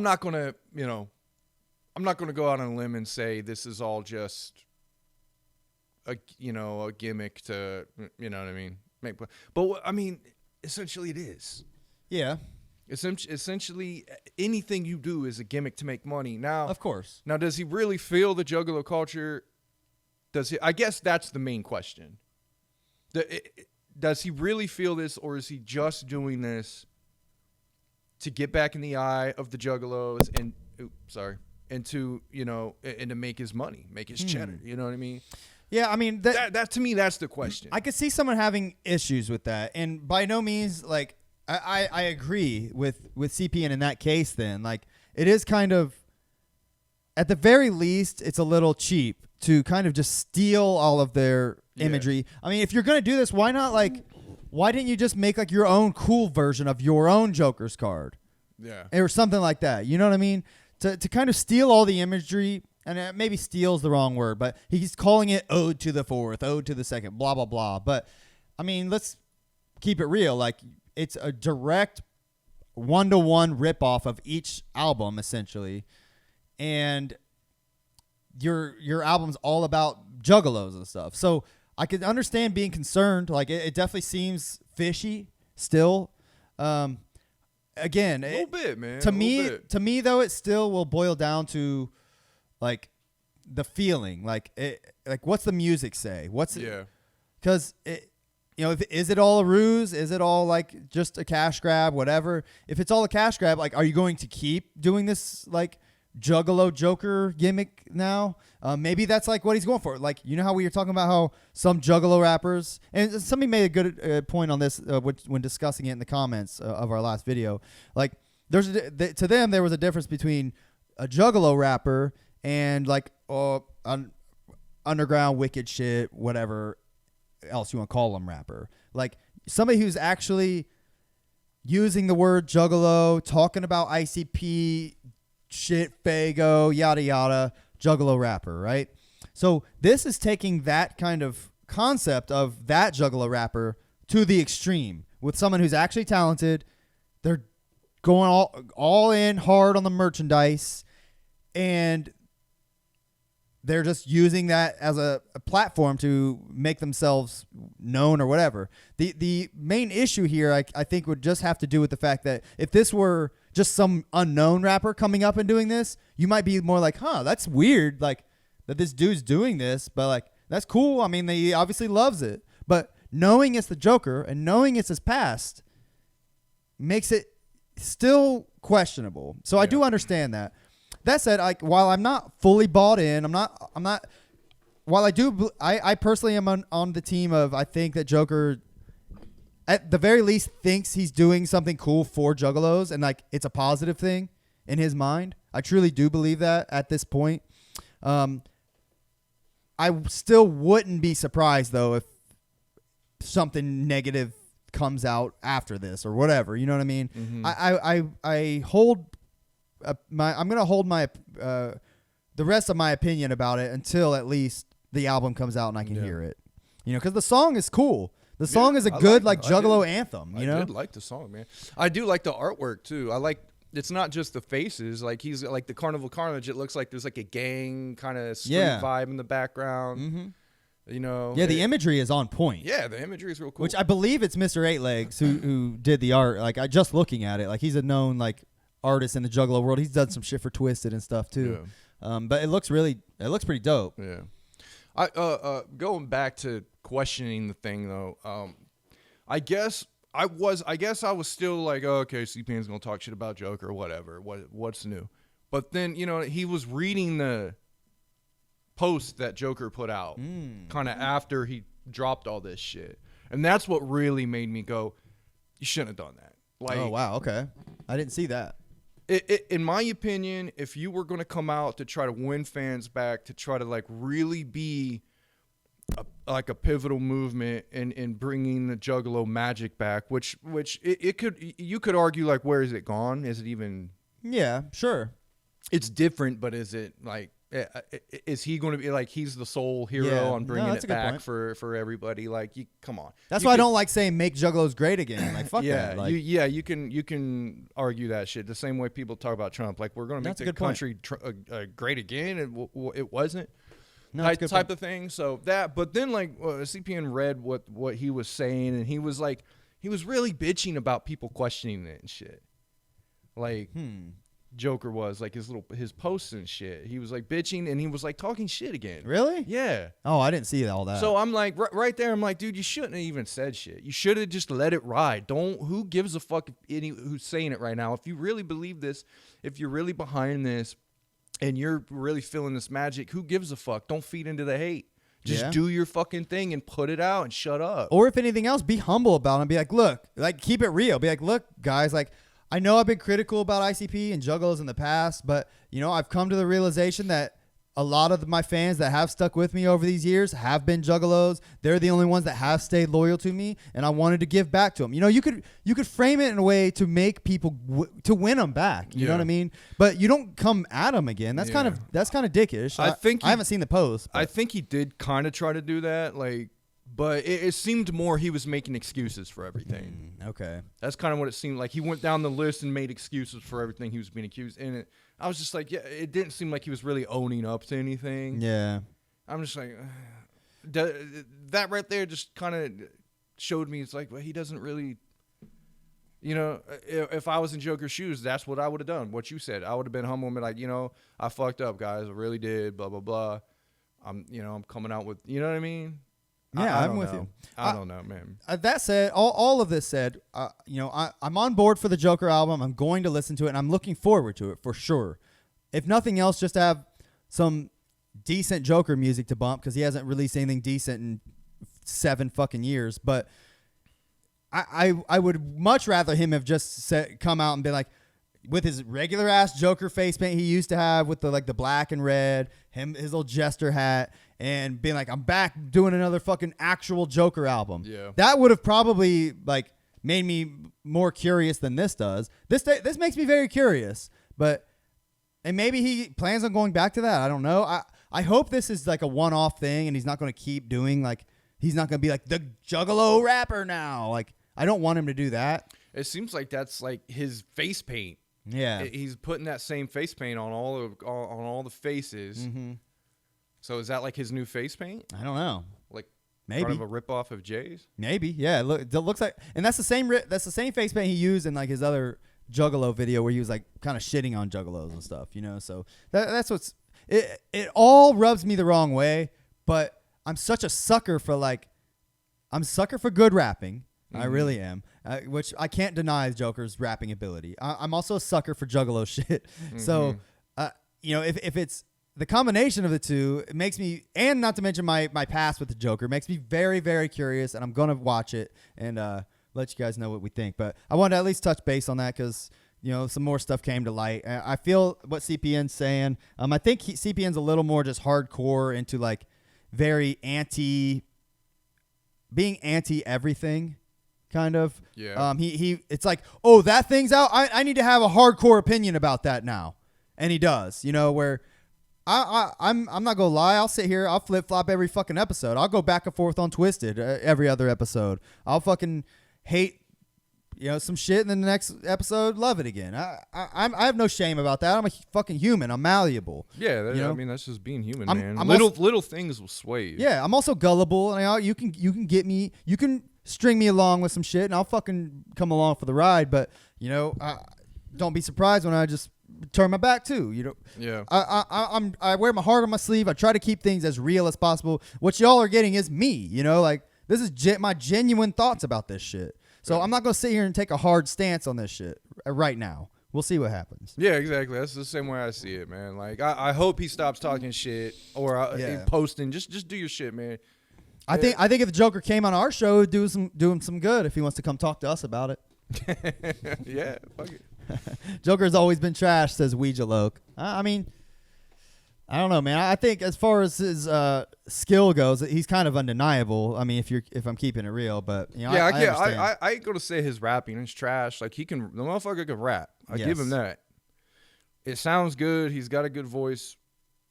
not gonna go out on a limb and say this is all just a gimmick to, you know what I mean? But I mean, essentially it is. Yeah. Essentially, anything you do is a gimmick to make money. Now, Of course. Now, does he really feel the Juggalo culture? Does he? I guess that's the main question. Does he really feel this, or is he just doing this to get back in the eye of the Juggalos and to make his money, make his cheddar? You know what I mean? Yeah, I mean that to me, that's the question. I could see someone having issues with that, and by no means like. I agree with CP, and in that case, then like it is kind of, at the very least, it's a little cheap to kind of just steal all of their imagery. I mean, if you're gonna do this, why didn't you just make like your own cool version of your own Joker's card? Yeah, or something like that. You know what I mean? To kind of steal all the imagery, and maybe steal's the wrong word, but he's calling it Ode to the Fourth, Ode to the Second, blah blah blah. But I mean, let's keep it real, like. It's a direct one-to-one ripoff of each album, essentially, and your album's all about Juggalos and stuff. So I could understand being concerned. Like it definitely seems fishy still. Again, a little bit, man. To me, though, it still will boil down to like the feeling. Like what's the music say? Because it. Is it all a ruse? Is it all like just a cash grab? Whatever. If it's all a cash grab, like, are you going to keep doing this like Juggalo Joker gimmick now? Maybe that's like what he's going for. Like, you know how we were talking about how some Juggalo rappers, and somebody made a good point on this when discussing it in the comments of our last video. Like, to them there was a difference between a Juggalo rapper and like underground wicked shit, whatever else you want to call them, rapper. Like somebody who's actually using the word Juggalo, talking about ICP shit, Fago, yada yada, Juggalo rapper, right? So this is taking that kind of concept of that Juggalo rapper to the extreme with someone who's actually talented. They're going all in hard on the merchandise, and they're just using that as a platform to make themselves known or whatever. The main issue here, I think, would just have to do with the fact that if this were just some unknown rapper coming up and doing this, you might be more like, that's weird, like that this dude's doing this, but like that's cool. I mean, he obviously loves it. But knowing it's the Joker and knowing it's his past makes it still questionable. So I do understand that. That said, while I'm not fully bought in, I'm not. While I personally am on the team of, I think that Joker, at the very least, thinks he's doing something cool for Juggalos, and like it's a positive thing in his mind. I truly do believe that at this point. I still wouldn't be surprised though if something negative comes out after this or whatever. You know what I mean? Mm-hmm. I hold. I'm gonna hold my the rest of my opinion about it until at least the album comes out and I can hear it. Because the song is cool. The song is a good Juggalo anthem. I did like the song, man. I do like the artwork too. I like. It's not just the faces. Like he's like the Carnival Carnage. It looks like there's like a gang kind of street vibe in the background. Mm-hmm. The imagery is on point. Yeah, the imagery is real cool. Which I believe it's Mr. Eight Legs who did the art. Like I just looking at it, like he's a known artist in the Juggalo world. He's done some shit for Twisted and stuff too. Yeah. But it looks pretty dope. Yeah. I going back to questioning the thing though. I guess I was still like, oh, okay, CPN's gonna talk shit about Joker, whatever. What's new? But then he was reading the post that Joker put out kind of after he dropped all this shit, and that's what really made me go, you shouldn't have done that. Like, oh wow, okay, I didn't see that. In my opinion, if you were going to come out to try to win fans back, to try to like really be a pivotal movement in bringing the Juggalo magic back, which you could argue, like, where is it gone? Is it even Yeah, sure. It's different, but is it like? Is he going to be like he's the sole hero on bringing it back for everybody? Like, come on. That's why I don't like saying make Juggalos great again. Like, fuck that. Like, you can argue that shit the same way people talk about Trump. Like, we're going to make the country great again, and it wasn't. No, type of thing. So that, but then like CPN read what he was saying, and he was really bitching about people questioning it and shit. Like. Joker was like his posts and shit. He was like bitching and he was like talking shit again. Really? Yeah. Oh, I didn't see all that. So I'm like right there. I'm like, dude, you shouldn't have even said shit. You should have just let it ride. Who gives a fuck who's saying it right now? If you really believe this, if you're really behind this, and you're really feeling this magic, who gives a fuck? Don't feed into the hate. Just do your fucking thing and put it out and shut up. Or if anything else, be humble about it and be like, look, like keep it real. Be like, look, guys, like. I know I've been critical about ICP and Juggalos in the past, but, I've come to the realization that a lot of my fans that have stuck with me over these years have been Juggalos. They're the only ones that have stayed loyal to me, and I wanted to give back to them. You could frame it in a way to make people to win them back. You know what I mean? But you don't come at them again. That's kind of dickish. I haven't seen the post. But. I think he did kind of try to do that, like. But it seemed more he was making excuses for everything. Okay. That's kind of what it seemed like. He went down the list and made excuses for everything he was being accused. And I was just like, yeah, it didn't seem like he was really owning up to anything. Yeah. I'm just like, that right there just kind of showed me it's like, well, he doesn't really, if I was in Joker's shoes, that's what I would have done. What you said. I would have been humble and been like, I fucked up, guys. I really did, blah, blah, blah. I'm coming out with, you know what I mean? Yeah, I'm with you. I don't know, man. That said, all of this said, I'm on board for the Jokerr album. I'm going to listen to it, and I'm looking forward to it for sure. If nothing else, just to have some decent Jokerr music to bump because he hasn't released anything decent in 7 fucking years. But I would much rather him have just come out and been like, with his regular ass Joker face paint he used to have with the black and red, his little jester hat, and being like, I'm back doing another fucking actual Joker album. Yeah. That would have probably like made me more curious than this does. This makes me very curious, and maybe he plans on going back to that. I don't know. I hope this is like a one-off thing and he's not going to keep doing he's not going to be like the Juggalo rapper now. Like, I don't want him to do that. It seems like that's like his face paint. Yeah, he's putting that same face paint on all the faces. Mm-hmm. So is that like his new face paint? I don't know. Like maybe kind of a ripoff of Jay's? Maybe, yeah. It looks like, and that's the same face paint he used in like his other Juggalo video where he was like kind of shitting on Juggalos and stuff. So that's what's it all rubs me the wrong way. But I'm such a sucker for good rapping. Mm-hmm. I really am. Which I can't deny Joker's rapping ability. I'm also a sucker for Juggalo shit. Mm-hmm. So, if it's the combination of the two, it makes me, and not to mention my past with the Joker, makes me very, very curious, and I'm going to watch it and let you guys know what we think. But I wanted to at least touch base on that because, some more stuff came to light. I feel what CPN's saying. I think CPN's a little more just hardcore into like very being anti everything. Kind of. Yeah. It's like, oh, that thing's out. I need to have a hardcore opinion about that now, and he does. Where I'm not gonna lie. I'll sit here. I'll flip flop every fucking episode. I'll go back and forth on Twisted every other episode. I'll fucking hate some shit, and then the next episode love it again. I have no shame about that. I'm a fucking human. I'm malleable. Yeah. I mean, that's just being human, man. Little things will sway you. Yeah. I'm also gullible, and you can get me. You can string me along with some shit, and I'll fucking come along for the ride. But don't be surprised when I just turn my back too. Yeah. I wear my heart on my sleeve. I try to keep things as real as possible. What y'all are getting is me. Like this is my genuine thoughts about this shit. So I'm not gonna sit here and take a hard stance on this shit right now. We'll see what happens. Yeah, exactly. That's the same way I see it, man. Like I hope he stops talking shit or posting. Just do your shit, man. I think if the Joker came on our show, it'd do him some good if he wants to come talk to us about it. Yeah, fuck it. Joker's always been trash, says Ouija Loke. I mean, I don't know, man. I think as far as his skill goes, he's kind of undeniable. I mean, if I'm keeping it real, but I ain't gonna say his rapping is trash. Like the motherfucker can rap. I give him that. it sounds good. He's got a good voice.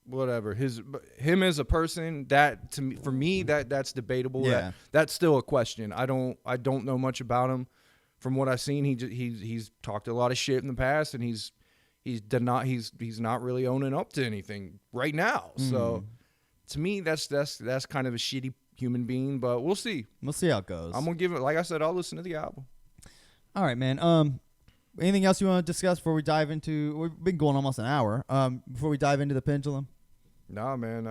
Whatever. Him as a person, that to me, for me, that's debatable. Yeah. That's still a question. I don't know much about him. From what I've seen, he's talked a lot of shit in the past, and he's not really owning up to anything right now. So to me, that's kind of a shitty human being. But we'll see. We'll see how it goes. I'm gonna give it. Like I said, I'll listen to the album. All right, man. Anything else you want to discuss before we dive into? We've been going almost an hour. Before we dive into the Pendulum. Nah, man.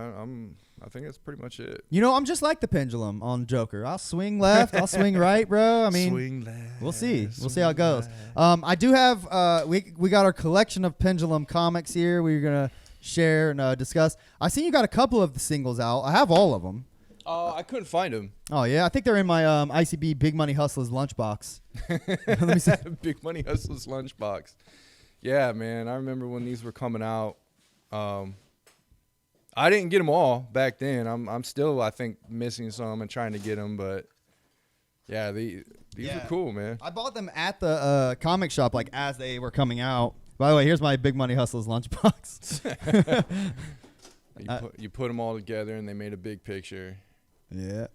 I think that's pretty much it. You know, I'm just like the Pendulum on Jokerr. I'll swing left. I'll swing right, bro. I mean, swing left. We'll see. We'll see how it goes. I do have. We got our collection of Pendulum comics here. We're gonna share and discuss. I see you got a couple of the singles out. I have all of them. I couldn't find him. Oh yeah, I think they're in my ICB Big Money Hustlers lunchbox. Let me see. Big Money Hustlers lunchbox. Yeah, man. I remember when these were coming out. I didn't get them all back then. I'm still, I think, missing some and trying to get them, but yeah, these are cool, man. I bought them at the comic shop like as they were coming out. By the way, here's my Big Money Hustlers lunchbox. You put them all together and they made a big picture. Yeah.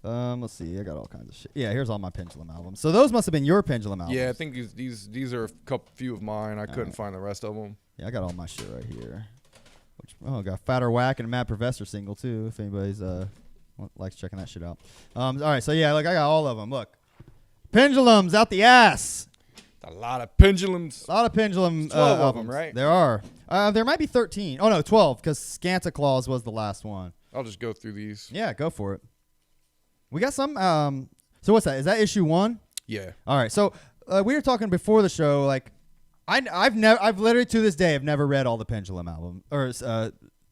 Let's see. I got all kinds of shit. Yeah, here's all my Pendulum albums. So those must have been your Pendulum albums. Yeah, I think these are a few of mine. I couldn't find the rest of them. Yeah, I got all my shit right here. I got Fatter Whack and a Mad Professor single too. If anybody's likes checking that shit out. All right, so yeah, look, I got all of them. Look, Pendulums out the ass. A lot of Pendulums. A lot of Pendulum 12 of albums. them, right? There are. There might be 13. Oh no, 12 because Scanta Claus was the last one. I'll just go through these. Yeah, go for it. We got some. So what's that? Is that issue 1? Yeah. All right. So we were talking before the show. Like, I've literally to this day I've never read all the Pendulum album or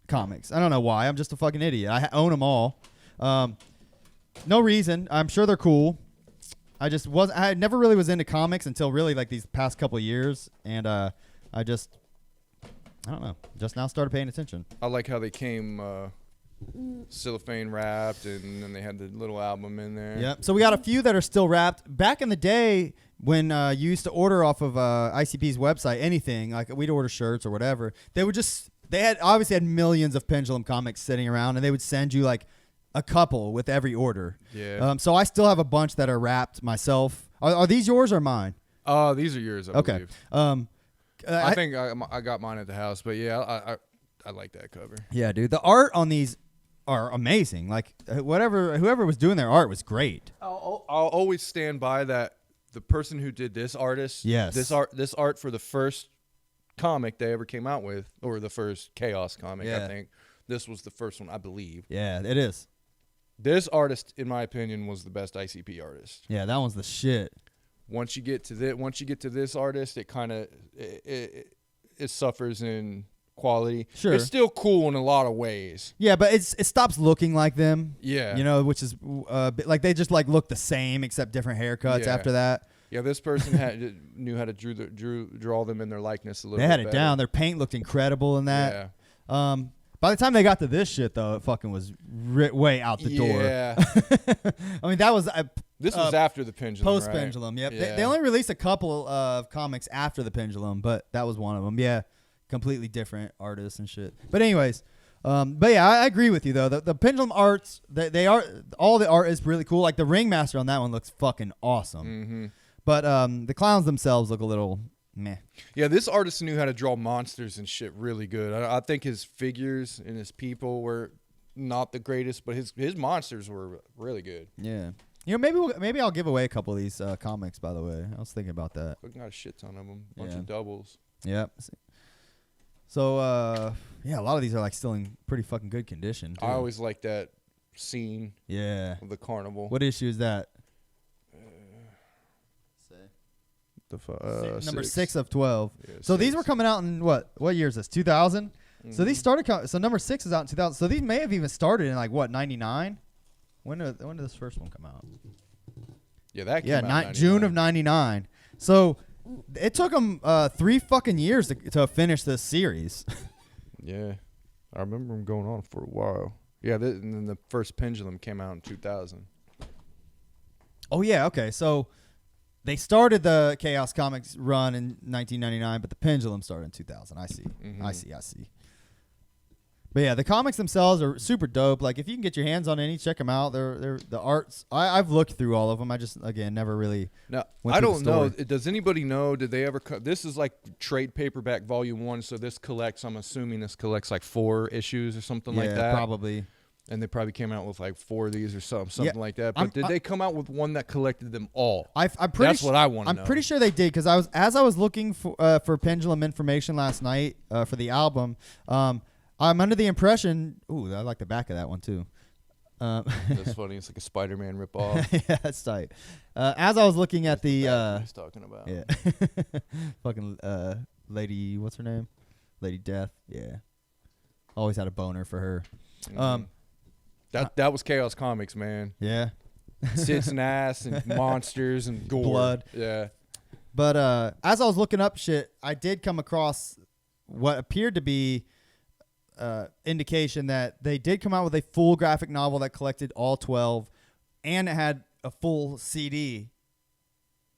comics. I don't know why. I'm just a fucking idiot. I own them all. No reason. I'm sure they're cool. I never really was into comics until really like these past couple of years, and I don't know. Just now started paying attention. I like how they came cellophane wrapped, and then they had the little album in there. Yep. So we got a few that are still wrapped. Back in the day when you used to order off of ICP's website anything, like we'd order shirts or whatever, they had obviously had millions of Pendulum comics sitting around, and they would send you like a couple with every order. Yeah. So I still have a bunch that are wrapped myself. Are these yours or mine? These are yours, I believe. I think I got mine at the house, but yeah, I like that cover. Yeah, dude. The art on these are amazing. Like whoever was doing their art was great. I'll always stand by that. The person who did this artist, yes, this art for the first comic they ever came out with, or the first Chaos comic, yeah. I think this was the first one, I believe. Yeah, it is. This artist, in my opinion, was the best ICP artist. Yeah, that one's the shit. Once you get to this artist, it kind of it suffers in quality. Sure, it's still cool in a lot of ways. Yeah, but it stops looking like them. Yeah, you know, which is like they just like look the same except different haircuts after that. Yeah, this person knew how to draw them in their likeness a little bit. They had it better. down. Their paint looked incredible in that. Yeah. By the time they got to this shit, though, it fucking was way out the door. Yeah. I mean, that was... this was after the Pendulum, post-Pendulum, right? yep. Yeah. They only released a couple of comics after the Pendulum, but that was one of them. Yeah, completely different artists and shit. But anyways, but yeah, I agree with you, though. The Pendulum arts, they are... All the art is really cool. Like, the Ringmaster on that one looks fucking awesome. Mm-hmm. But the clowns themselves look a little... meh. Yeah, this artist knew how to draw monsters and shit really good. I think his figures and his people were not the greatest, but his monsters were really good. Yeah. You know, maybe I'll give away a couple of these comics, by the way. I was thinking about that. I got a shit ton of them. Bunch of doubles. Yep. So, yeah, a lot of these are like still in pretty fucking good condition, too. I always like that scene of the carnival. What issue is that? Number 6 of 12. Yeah, so 6. These were coming out in what year is this? 2000. Mm-hmm. So these started. So number 6 is out in 2000. So these may have even started in like what 99. When did this first one come out? Yeah, that came out June of 99. So it took them 3 fucking years to finish this series. Yeah, I remember them going on for a while. Yeah, and then the first Pendulum came out in 2000. Oh yeah, okay. So they started the Chaos Comics run in 1999, but the Pendulum started in 2000. I see. I see. But yeah, the comics themselves are super dope. Like if you can get your hands on any, check them out. They're the arts. I've looked through all of them. I just never really. Now went I through don't the know. story. Does anybody know? Did they ever? This is like trade paperback volume 1. So this collects. I'm assuming this collects like 4 issues or something like that. Probably. And they probably came out with like 4 of these or something like that. But did they come out with one that collected them all? I'm pretty. That's what I want to know. I'm pretty sure they did because I was looking for Pendulum information last night for the album. I'm under the impression. Ooh, I like the back of that one too. That's funny. It's like a Spider-Man ripoff. Yeah, that's tight. As I was looking at the he's talking about. yeah, fucking lady, what's her name? Lady Death. Yeah, always had a boner for her. That was Chaos Comics, man. Yeah, Tits and ass and monsters and gore. Blood. Yeah. But as I was looking up shit, I did come across what appeared to be indication that they did come out with a full graphic novel that collected all 12, and it had a full CD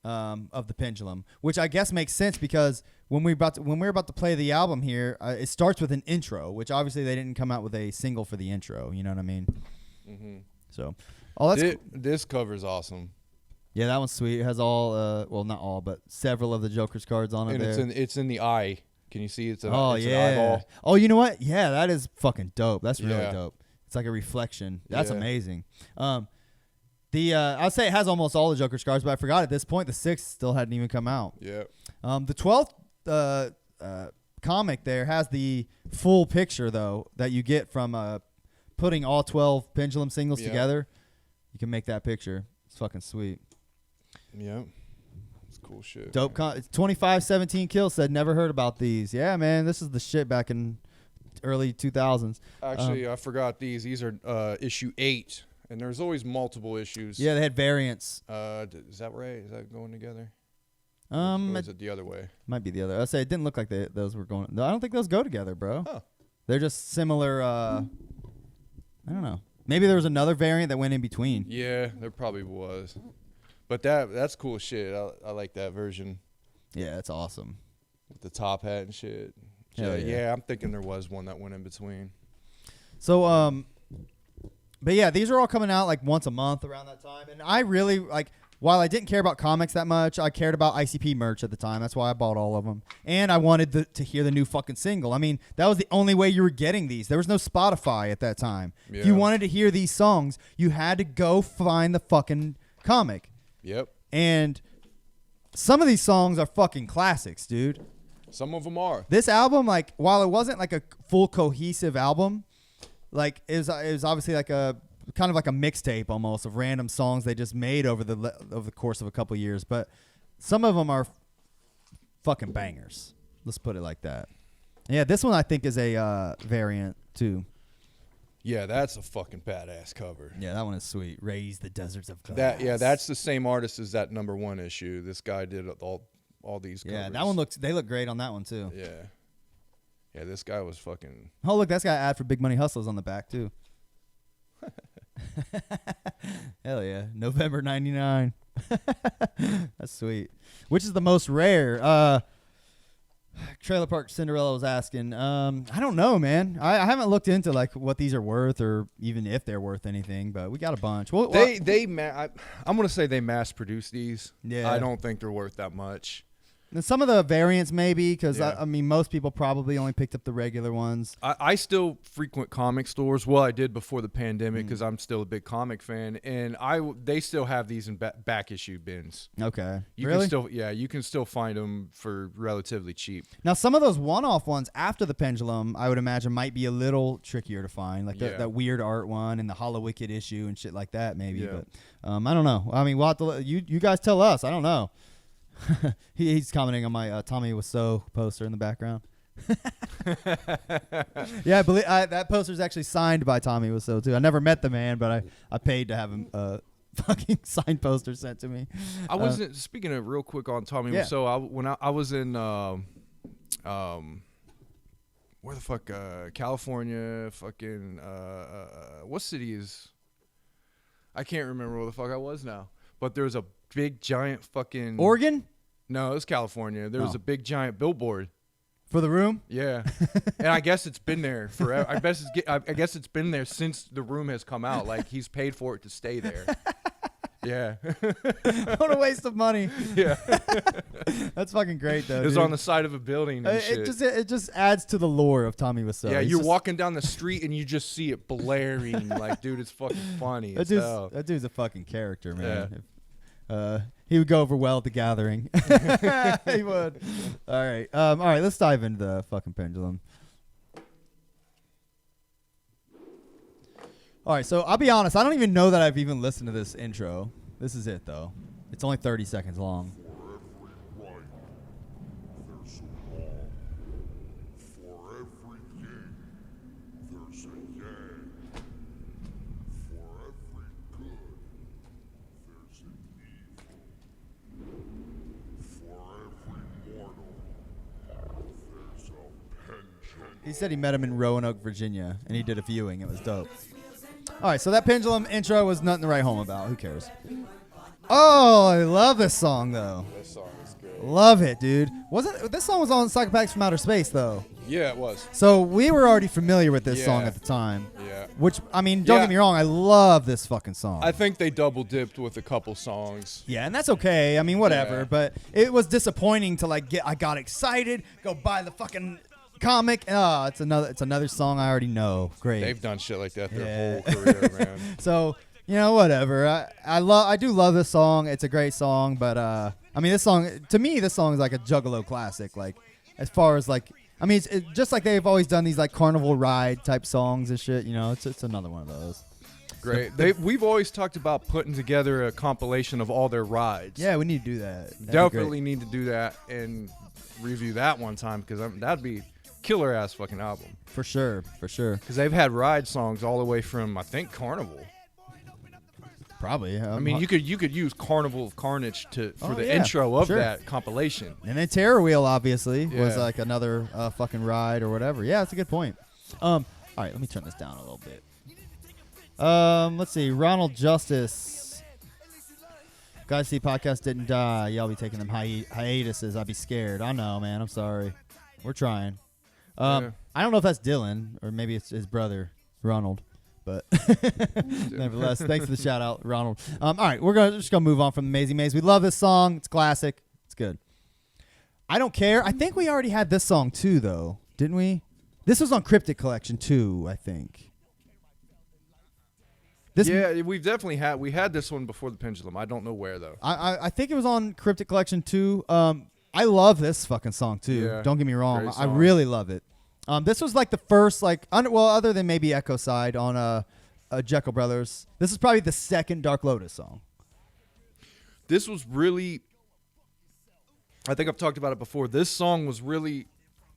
of the Pendulum, which I guess makes sense because when we're about to play the album here, it starts with an intro, which obviously they didn't come out with a single for the intro. You know what I mean? Mm-hmm. So, this cover's awesome. Yeah, that one's sweet. It has all, well, not all, but several of the Joker's cards on it. And it's in the eye. Can you see it's an an eyeball? Oh, you know what? Yeah, that is fucking dope. That's really dope. It's like a reflection. That's amazing. I'd say it has almost all the Joker's cards, but I forgot at this point the 6th still hadn't even come out. Yeah. The 12th comic there has the full picture though that you get from putting all 12 Pendulum singles together. You can make that picture. It's fucking sweet. Yeah. Cool shit. Dope. 2517 Kill said never heard about these. Yeah, man, this is the shit back in early 2000s. Actually, I forgot these. These are issue 8, and there's always multiple issues. Yeah, they had variants. Is that right? Is that going together? Or is it the other way? Might be the other. I say it didn't look like those were going. No, I don't think those go together, bro. Oh. They're just similar. I don't know. Maybe there was another variant that went in between. Yeah, there probably was. But that's cool shit. I like that version. Yeah, it's awesome. With the top hat and shit. Yeah, I'm thinking there was one that went in between. So, but yeah, these are all coming out like once a month around that time. And I really, like, while I didn't care about comics that much, I cared about ICP merch at the time. That's why I bought all of them. And I wanted to hear the new fucking single. I mean, that was the only way you were getting these. There was no Spotify at that time. Yeah. If you wanted to hear these songs, you had to go find the fucking comic. Yep. And some of these songs are fucking classics, dude. Some of them are. This album, like, while it wasn't like a full cohesive album, like it was obviously like a kind of like a mixtape almost of random songs they just made over the course of a couple years. But some of them are fucking bangers. Let's put it like that. Yeah, this one I think is a variant too. Yeah, that's a fucking badass cover. Yeah, that one is sweet. Raise the deserts of glass. That's the same artist as that #1 issue. This guy did all these covers. Yeah, that one they look great on that one too. Yeah. Yeah, this guy was fucking... Oh, look, that's got an ad for Big Money Hustlers on the back too. Hell yeah. November 99. That's sweet. Which is the most rare? Trailer Park Cinderella was asking. I don't know, man. I haven't looked into like what these are worth or even if they're worth anything, but we got a bunch. I'm gonna say they mass produce these. Yeah. I don't think they're worth that much. And some of the variants maybe, because I mean most people probably only picked up the regular ones. I still frequent comic stores. Well, I did before the pandemic because I'm still a big comic fan, and they still have these in back issue bins. Okay, Really? You can still find them for relatively cheap. Now some of those one-off ones after the Pendulum, I would imagine might be a little trickier to find, like that weird art one and the Hollow Wicked issue and shit like that maybe. Yeah. But I don't know. I mean, we'll have to you guys tell us. I don't know. He's commenting on my Tommy Was So poster in the background. Yeah, I believe that poster is actually signed by Tommy Was So too. I never met the man, but I paid to have him fucking signed poster sent to me. I wasn't speaking of real quick on Tommy Was So. When I was in where the fuck California, fucking what city is? I can't remember where the fuck I was now. But there's a big giant fucking Oregon No, it was California. There was a big giant billboard. for the room. Yeah, and I guess it's been there forever. I guess it's been there since the room has come out. Like he's paid for it to stay there. Yeah. What a waste of money. Yeah. That's fucking great though. It was dude. on the side of a building and shit. It just adds to the lore of Tommy Wiseau. Yeah, He's you're just- walking down the street and you just see it blaring. Like, dude, it's fucking funny. That dude's a fucking character, man. He would go over well at the gathering. He would. All right, let's dive into the fucking Pendulum. All right, so I'll be honest. I don't even know that I've even listened to this intro. This is it, though. It's only 30 seconds long. For every right, there's a wrong. For every yin, there's a yang. For every good, there's an evil. For every mortal, there's a pendulum. He said he met him in Roanoke, Virginia, and he did a viewing. It was dope. All right, so that Pendulum intro was nothing to write home about. Who cares? Oh, I love this song, though. This song is good. Love it, dude. This song was on Psychopathics from Outer Space, though. Yeah, it was. So we were already familiar with this song Yeah. at the time. Yeah. Which, I mean, don't Yeah. get me wrong, I love this fucking song. I think they double dipped with a couple songs. Yeah, and that's okay. I mean, whatever. Yeah. But it was disappointing to I got excited, go buy the fucking comic. Oh, it's another song I already know. Great. They've done shit like that their Yeah. whole career, man. So, whatever. I do love this song. It's a great song, but I mean, this song is like a Juggalo classic. Like, as far as like, I mean, it's just like they've always done these like carnival ride type songs and shit. It's another one of those. Great. We've always talked about putting together a compilation of all their rides. Yeah, we need to do that. That'd be Definitely great. need to do that and review that one time because that'd be killer ass fucking album. For sure. Because they've had ride songs all the way from I think Carnival. Probably. I mean, you could use Carnival of Carnage for the yeah, intro of sure. that compilation. And then Terror Wheel obviously was Yeah. like another fucking ride or whatever. Yeah, that's a good point. All right, let me turn this down a little bit. Let's see. Ronald Justice. Guys, see podcast didn't die. Y'all be taking them hiatuses. I'd be scared. I know, man. I'm sorry. We're trying. Yeah. I don't know if that's Dylan or maybe it's his brother, Ronald. But nevertheless, thanks for the shout out, Ronald. All right, we're just gonna move on from the Mazy Maze. We love this song. It's classic. It's good. I don't care. I think we already had this song too, though, didn't we? This was on Cryptic Collection too, I think. Yeah, we've definitely had this one before the Pendulum. I don't know where though. I think it was on Cryptic Collection too. I love this fucking song too. Yeah, Don't get me wrong. great I song. really love it. This was like the first other than maybe Echo Side on Jekyll Brothers. This is probably the second Dark Lotus song. This was really, I think I've talked about it before. This song was really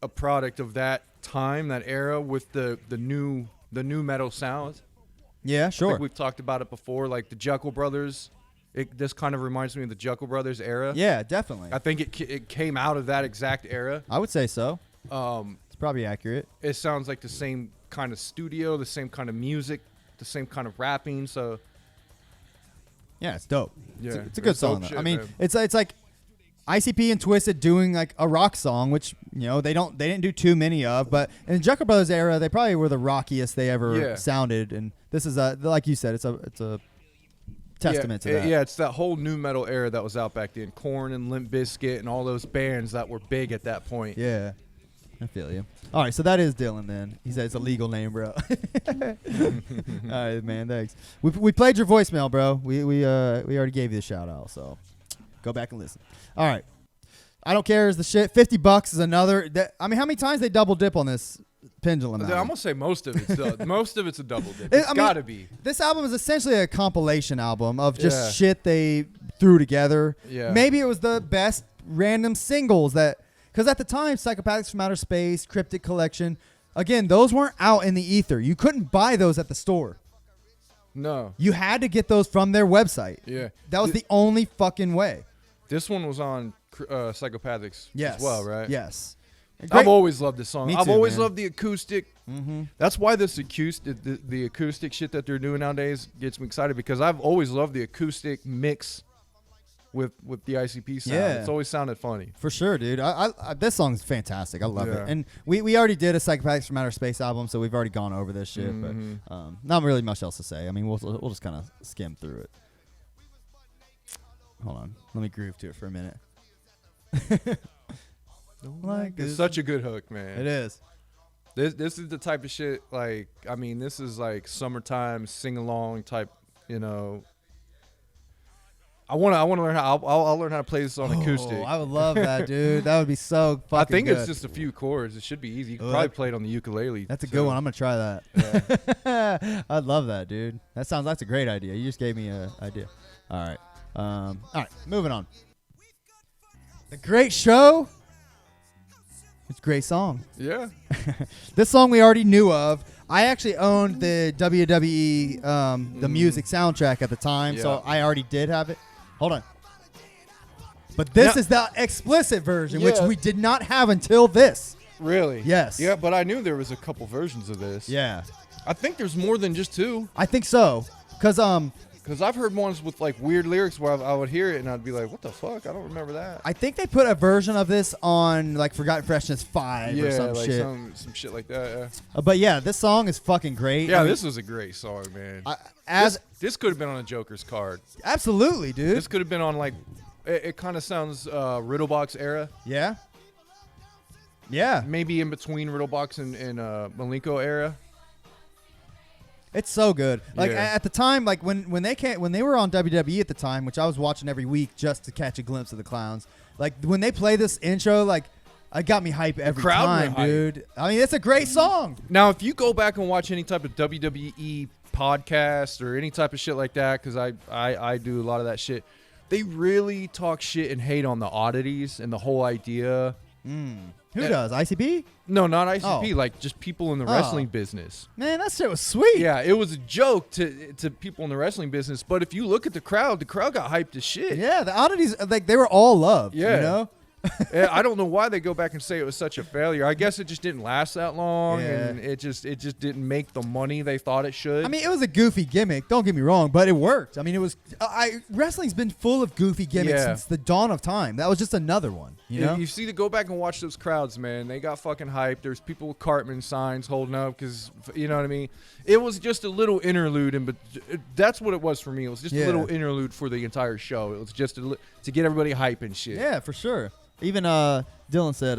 a product of that time, that era with the new metal sound. Yeah, I sure. think we've talked about it before, like the Jekyll Brothers. This kind of reminds me of the Jekyll Brothers era. Yeah, definitely. I think it came out of that exact era. I would say so. It's probably accurate. It sounds like the same kind of studio, the same kind of music, the same kind of rapping. So Yeah, it's dope. Yeah, it's a good it's dope song. Though. shit, I mean, man. it's like ICP and Twisted doing like a rock song, which they didn't do too many of. But in Jekyll Brothers era, they probably were the rockiest they ever sounded. And this is like you said, it's a testament to that. Yeah, it's that whole new metal era that was out back then. Korn and Limp Bizkit and all those bands that were big at that point. Yeah, I feel you. All right, so that is Dylan then. He said it's a legal name, bro. All right, man, thanks. We played your voicemail, bro. We already gave you the shout out, so go back and listen. All right. I don't care is the shit. $50 is another. I mean, how many times they double dip on this Pendulum I'm album? gonna say most of it's a double dip. It's gotta be. This album is essentially a compilation album of just Yeah. shit they threw together. Yeah. Maybe it was the best random singles because at the time, Psychopathics from Outer Space, Cryptic Collection, again, those weren't out in the ether. You couldn't buy those at the store. No. You had to get those from their website. Yeah. That was the only fucking way. This one was on Psychopathics Yes. as well, right? Yes. I've always loved this song. Me I've too, always man. loved the acoustic. Mm-hmm. That's why this the acoustic shit that they're doing nowadays gets me excited because I've always loved the acoustic mix with the ICP sound. Yeah. It's always sounded funny. For sure, dude. I this song's fantastic. I love Yeah. it. And we already did a Psychopathics from Outer Space album, so we've already gone over this shit. Mhm. But not really much else to say. I mean, we'll just kind of skim through it. Hold on, let me groove to it for a minute. It's such a good hook, man. It is. This is the type of shit, like, I mean, this is like summertime sing along type, you know. I want to learn how I'll learn how to play this on acoustic. I would love that, dude. That would be so fucking I think good. it's just a few chords. It should be easy. You can Well, probably play it on the ukulele. That's a too. good one. I'm gonna try that. I'd love that, dude. That's a great idea. You just gave me an idea. All right, moving on. The Great Show. It's a great song. Yeah. This song we already knew of. I actually owned the WWE the music soundtrack at the time, so Yeah. I already did have it. Hold on. But this Now- is the explicit version, which Yeah. we did not have until this. Really? Yes. Yeah, but I knew there was a couple versions of this. Yeah. I think there's more than just two. I think so. Because Because I've heard ones with like weird lyrics where I would hear it and I'd be like, what the fuck? I don't remember that. I think they put a version of this on like Forgotten Freshness 5 or some like shit. some shit like that. But yeah, this song is fucking great. Yeah, I mean, this was a great song, man. as this could have been on a Joker's card. absolutely, dude. This could have been on like, it kind of sounds Riddlebox era. Yeah. Yeah. Maybe in between Riddlebox and Malenko era. It's so good. Like Yeah. at the time, like when they were on WWE at the time, which I was watching every week just to catch a glimpse of the clowns. Like when they play this intro, like it got me hype every crowd time, went hype. dude. I mean, it's a great song. Now, if you go back and watch any type of WWE podcast or any type of shit like that, because I do a lot of that shit, they really talk shit and hate on the oddities and the whole idea. Who does? ICP? No, not ICP, Oh. like just people in the wrestling business. Man, that shit was sweet. Yeah, it was a joke to people in the wrestling business, but if you look at the crowd got hyped as shit. Yeah, the oddities, like they were all loved. Yeah. You know? I don't know why they go back and say it was such a failure. I guess it just didn't last that long, Yeah. and it just didn't make the money they thought it should. I mean, it was a goofy gimmick. Don't get me wrong, but it worked. I mean, it was. Wrestling's been full of goofy gimmicks Yeah. since the dawn of time. That was just another one. You know? You see, to go back and watch those crowds, man, they got fucking hyped. There's people with Cartman signs holding up because, you know what I mean? It was just a little interlude, but that's what it was for me. It was just Yeah. a little interlude for the entire show. It was just to get everybody hype and shit. Yeah, for sure. Even Dylan said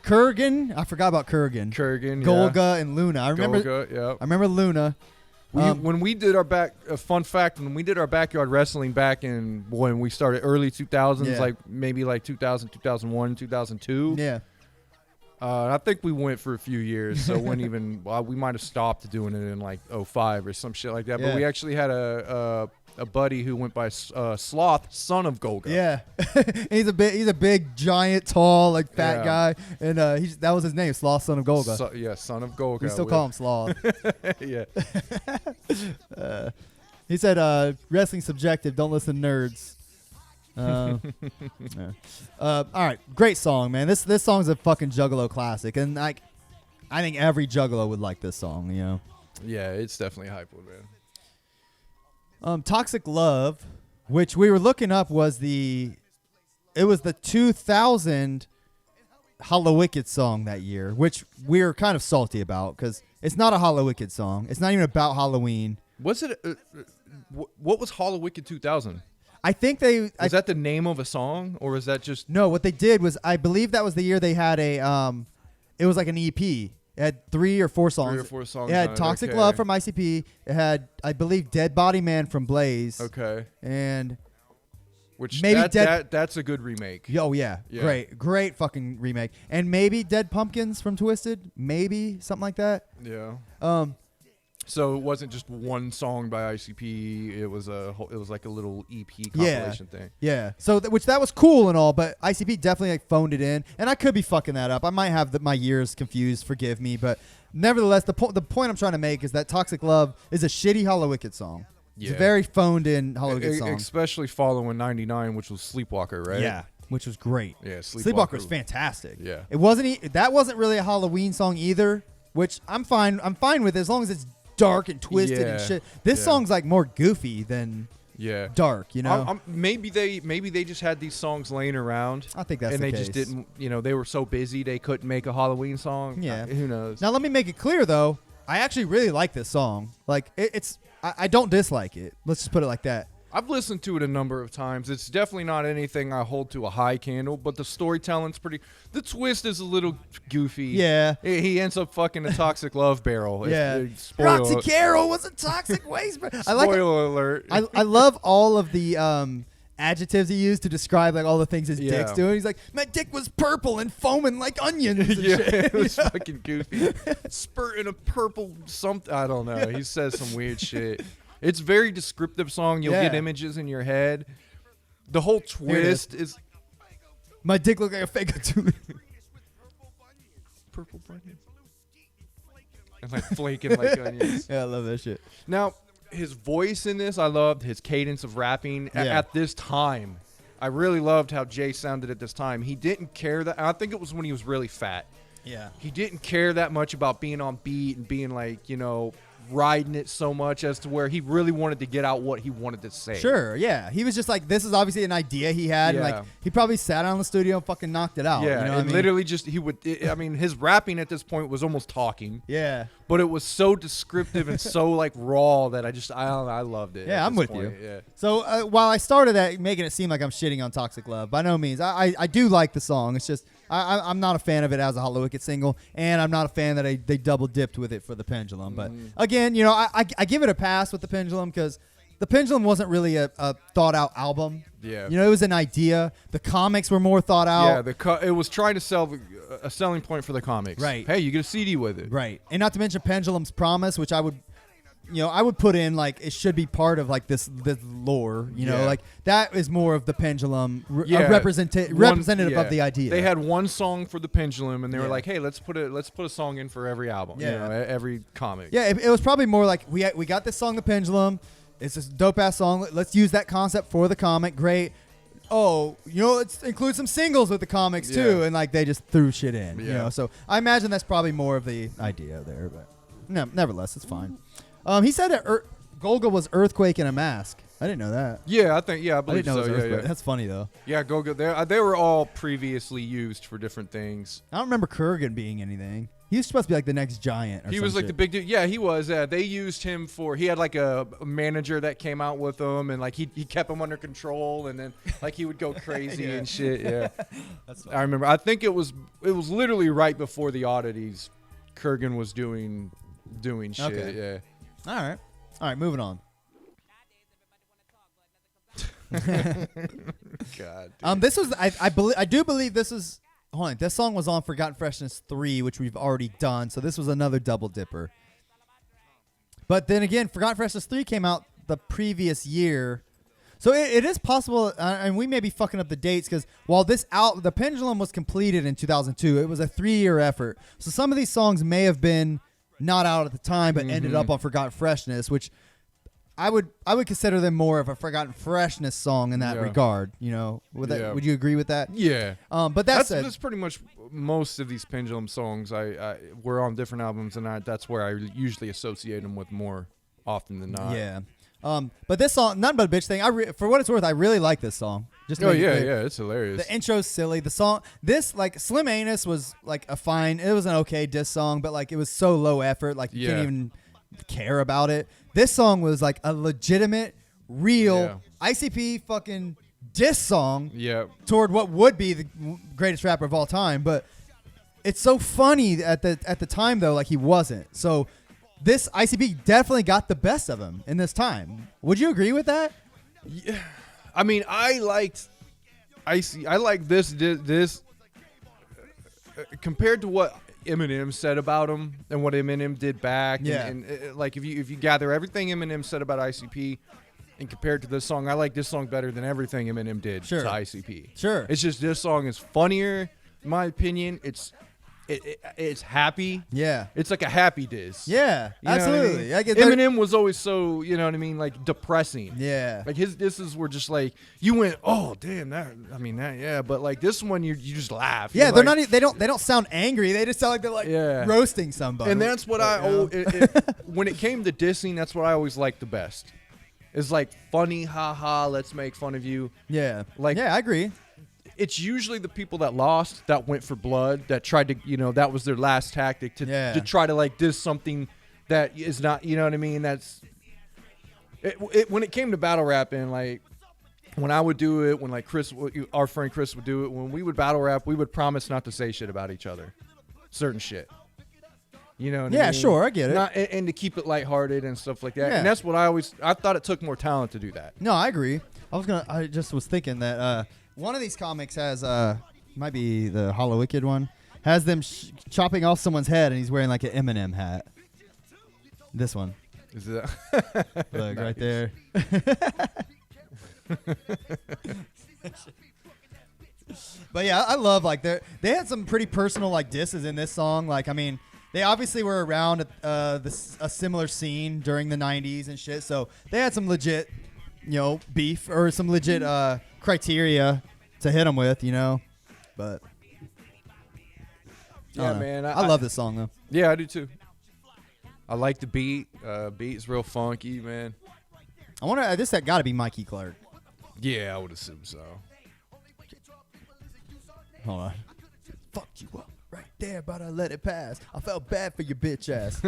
Kurgan. I forgot about Kurgan. Kurgan, Golga and Luna. I remember. Golga, yeah. I remember Luna. When we did our fun fact, when we did our backyard wrestling back in when we started early 2000s, Yeah. like maybe like 2000, 2001, 2002. Yeah. I think we went for a few years, so when even we might have stopped doing it in like 05 or some shit like that. Yeah. But we actually had a buddy who went by Sloth, son of Golga. Yeah. he's a big, giant, tall, like fat Yeah. guy, and that was his name, Sloth, son of Golga. Son of Golga. We still call him Sloth. Yeah. He said, "Wrestling's subjective. Don't listen to nerds." Yeah. All right, great song, man. This song's a fucking Juggalo classic, and like, I think every Juggalo would like this song. You know, Yeah, it's definitely a hype one, man. "Toxic Love," which we were looking up, was the 2000 Hallowicked song that year, which we were kind of salty about because it's not a Hallowicked song. It's not even about Halloween. Was it? What was Hallowicked 2000? I think they. Was that the name of a song, or was that just? No, what they did was, I believe that was the year they had a it was like an EP. It had 3 or 4 songs. 3 or 4 songs It on had it, Toxic okay. Love from ICP. It had, I believe, Dead Body Man from Blaze. Okay. And Which maybe that's a good remake. oh yeah, Yeah. great fucking remake. And maybe Dead Pumpkins from Twisted, maybe something like that. Yeah. Um, So it wasn't just one song by ICP. It was like a little EP Yeah. compilation thing. yeah. So which that was cool and all, but ICP definitely like phoned it in, and I could be fucking that up. I might have my years confused. Forgive me, but nevertheless, the point I'm trying to make is that Toxic Love is a shitty Hallowicked song. It's a Yeah. very phoned in Hallowicked song. Especially following 99, which was Sleepwalker, right? Yeah, which was great. Yeah, Sleepwalker was fantastic. Yeah. It wasn't. That wasn't really a Halloween song either, which I'm fine with as long as it's dark and twisted and Yeah. shit. This Yeah. song's like more goofy than dark, you know. Maybe they just had these songs laying around. I think that's and the they case. just didn't. They were so busy they couldn't make a Halloween song. Yeah. Who knows? Now let me make it clear though. I actually really like this song. Like I don't dislike it. Let's just put it like that. I've listened to it a number of times. It's definitely not anything I hold to a high candle, but the storytelling's pretty. The twist is a little goofy. Yeah. He ends up fucking a toxic love barrel. Yeah. Spoiler, Roxy Carroll was a toxic waste. spoiler alert. I love all of the adjectives he used to describe like all the things his dick's doing. He's like, my dick was purple and foaming like onions. And yeah, shit. it was fucking goofy. Spurting a purple something. I don't know. He says some weird shit. It's a very descriptive song. You'll get images in your head. The whole twist is. My dick looked like a fake tulip. Purple bunny. And like flaking like onions. Yeah, I love that shit. Now, his voice in this, I loved his cadence of rapping at this time. I really loved how Jay sounded at this time. He didn't care that. I think it was when he was really fat. Yeah. He didn't care that much about being on beat and being like, riding it so much as to where he really wanted to get out what he wanted to say. Sure, yeah. He was just like, this is obviously an idea he had. Yeah. And like, he probably sat down in the studio and fucking knocked it out. Yeah, you know what and I mean? literally just, his rapping at this point was almost talking. Yeah. But it was so descriptive and so like raw that I loved it. Yeah, at I'm this with you. point. Yeah. So while I started at making it seem like I'm shitting on Toxic Love, by no means. I do like the song. It's just I'm not a fan of it as a Hollow Wicked single, and I'm not a fan that they double dipped with it for the Pendulum. But again, I give it a pass with the Pendulum because the Pendulum wasn't really a thought out album. Yeah. It was an idea. The comics were more thought out. Yeah, it was trying to sell a selling point for the comics. Right. Hey, you get a CD with it. Right. And not to mention Pendulum's Promise, which I would put in like it should be part of like this lore, like that is more of the Pendulum representative of the idea. They had one song for the Pendulum and they were like, "Hey, let's put a song in for every album, every comic." Yeah, it was probably more like we got this song, the Pendulum. It's this dope ass song. Let's use that concept for the comic. Great. Oh, let's include some singles with the comics too, and like they just threw shit in. So I imagine that's probably more of the idea there, but no, nevertheless, it's fine. He said that Golga was Earthquake in a Mask. I didn't know that. Yeah, I believe I didn't know so. it was Earthquake. Yeah. That's funny though. Yeah, Golga. They were all previously used for different things. I don't remember Kurgan being anything. He was supposed to be like the next giant. He was like the big dude. Yeah, he was. They used him he had like a manager that came out with him, and like he kept him under control, and then like he would go crazy and shit. Yeah, That's I remember. I think it was literally right before the oddities. Kurgan was doing shit. Okay. Yeah. All right. Moving on. God. This was I do believe this is. Hold on, this song was on Forgotten Freshness 3, which we've already done, so this was another double dipper. But then again, Forgotten Freshness 3 came out the previous year. So it is possible, and we may be fucking up the dates, because while the Pendulum was completed in 2002, it was a 3-year effort. So some of these songs may have been not out at the time, but ended up on Forgotten Freshness, which I would consider them more of a Forgotten Freshness song in that regard. Would you agree with that? Yeah. But that's pretty much most of these Pendulum songs. I were on different albums, and that's where I usually associate them with more often than not. Yeah. But this song, None But a Bitch thing, for what it's worth, I really like this song. Just it's hilarious. The intro's silly. The song, like Slim Anus was like it was an okay diss song, but like it was so low effort, like you can't even care about it. This song was like a legitimate, real ICP fucking diss song toward what would be the greatest rapper of all time. But it's so funny at the time though, like he wasn't. So this ICP definitely got the best of him in this time. Would you agree with that? Yeah. I mean, I like this compared to what Eminem said about him and what Eminem did back. Yeah. And like if you gather everything Eminem said about ICP and compared to this song, I like this song better than everything Eminem did to ICP. Sure. It's just this song is funnier, in my opinion. It's happy. Yeah. It's like a happy diss. Yeah, You know what I absolutely. mean? I get Eminem was always so, you know what I mean, like depressing. Yeah. Like his disses were just like you went, oh damn that, but like this one you just laugh. Yeah, You're they're like, not. They don't sound angry. They just sound like they're like roasting somebody. And that's what when it came to dissing, that's what I always liked the best. is like funny, haha, let's make fun of you. Yeah. Like- yeah, I agree. It's usually the people that lost, that went for blood, that tried to, that was their last tactic to try to like diss something that is not, you know what I mean? That's it. When it came to battle rapping, like when I would do it, when like Chris, our friend Chris would do it, when we would battle rap, we would promise not to say shit about each other, certain shit. You know what I mean? Sure, I get it. And to keep it lighthearted and stuff like that. Yeah. And that's what I thought it took more talent to do that. No, I agree. I just was thinking that one of these comics has might be the Hollow Wicked one, has them chopping off someone's head and he's wearing like an Eminem hat. This one. Is that Look right there. But yeah, I love like they had some pretty personal like disses in this song. Like, I mean, they obviously were around a similar scene during the 90s and shit. So they had some legit, beef or some legit criteria to hit them with, But Yeah, man. I love this song though. Yeah, I do too. I like the beat. Beat's real funky, man. I wonder. This had got to be Mikey Clark. Yeah, I would assume so. Hold on. Fucked you up right there, but I let it pass. I felt bad for your bitch ass.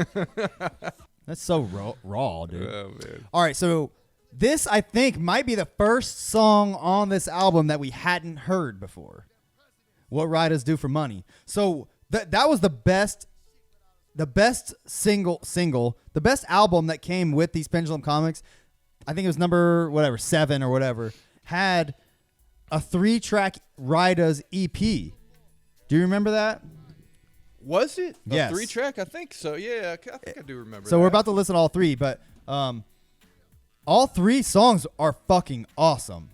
That's so raw, dude. Oh, man. All right, so this I think might be the first song on this album that we hadn't heard before. What Writers Do for Money. So that was the best single, the best album that came with these Pendulum comics. I think it was number 7 or whatever. Had a 3-track Rydas EP. Do you remember that? Was it a Yes. 3-track? I think so. Yeah, I think I do remember. So that. we're about to listen to all 3, but all 3 songs are fucking awesome.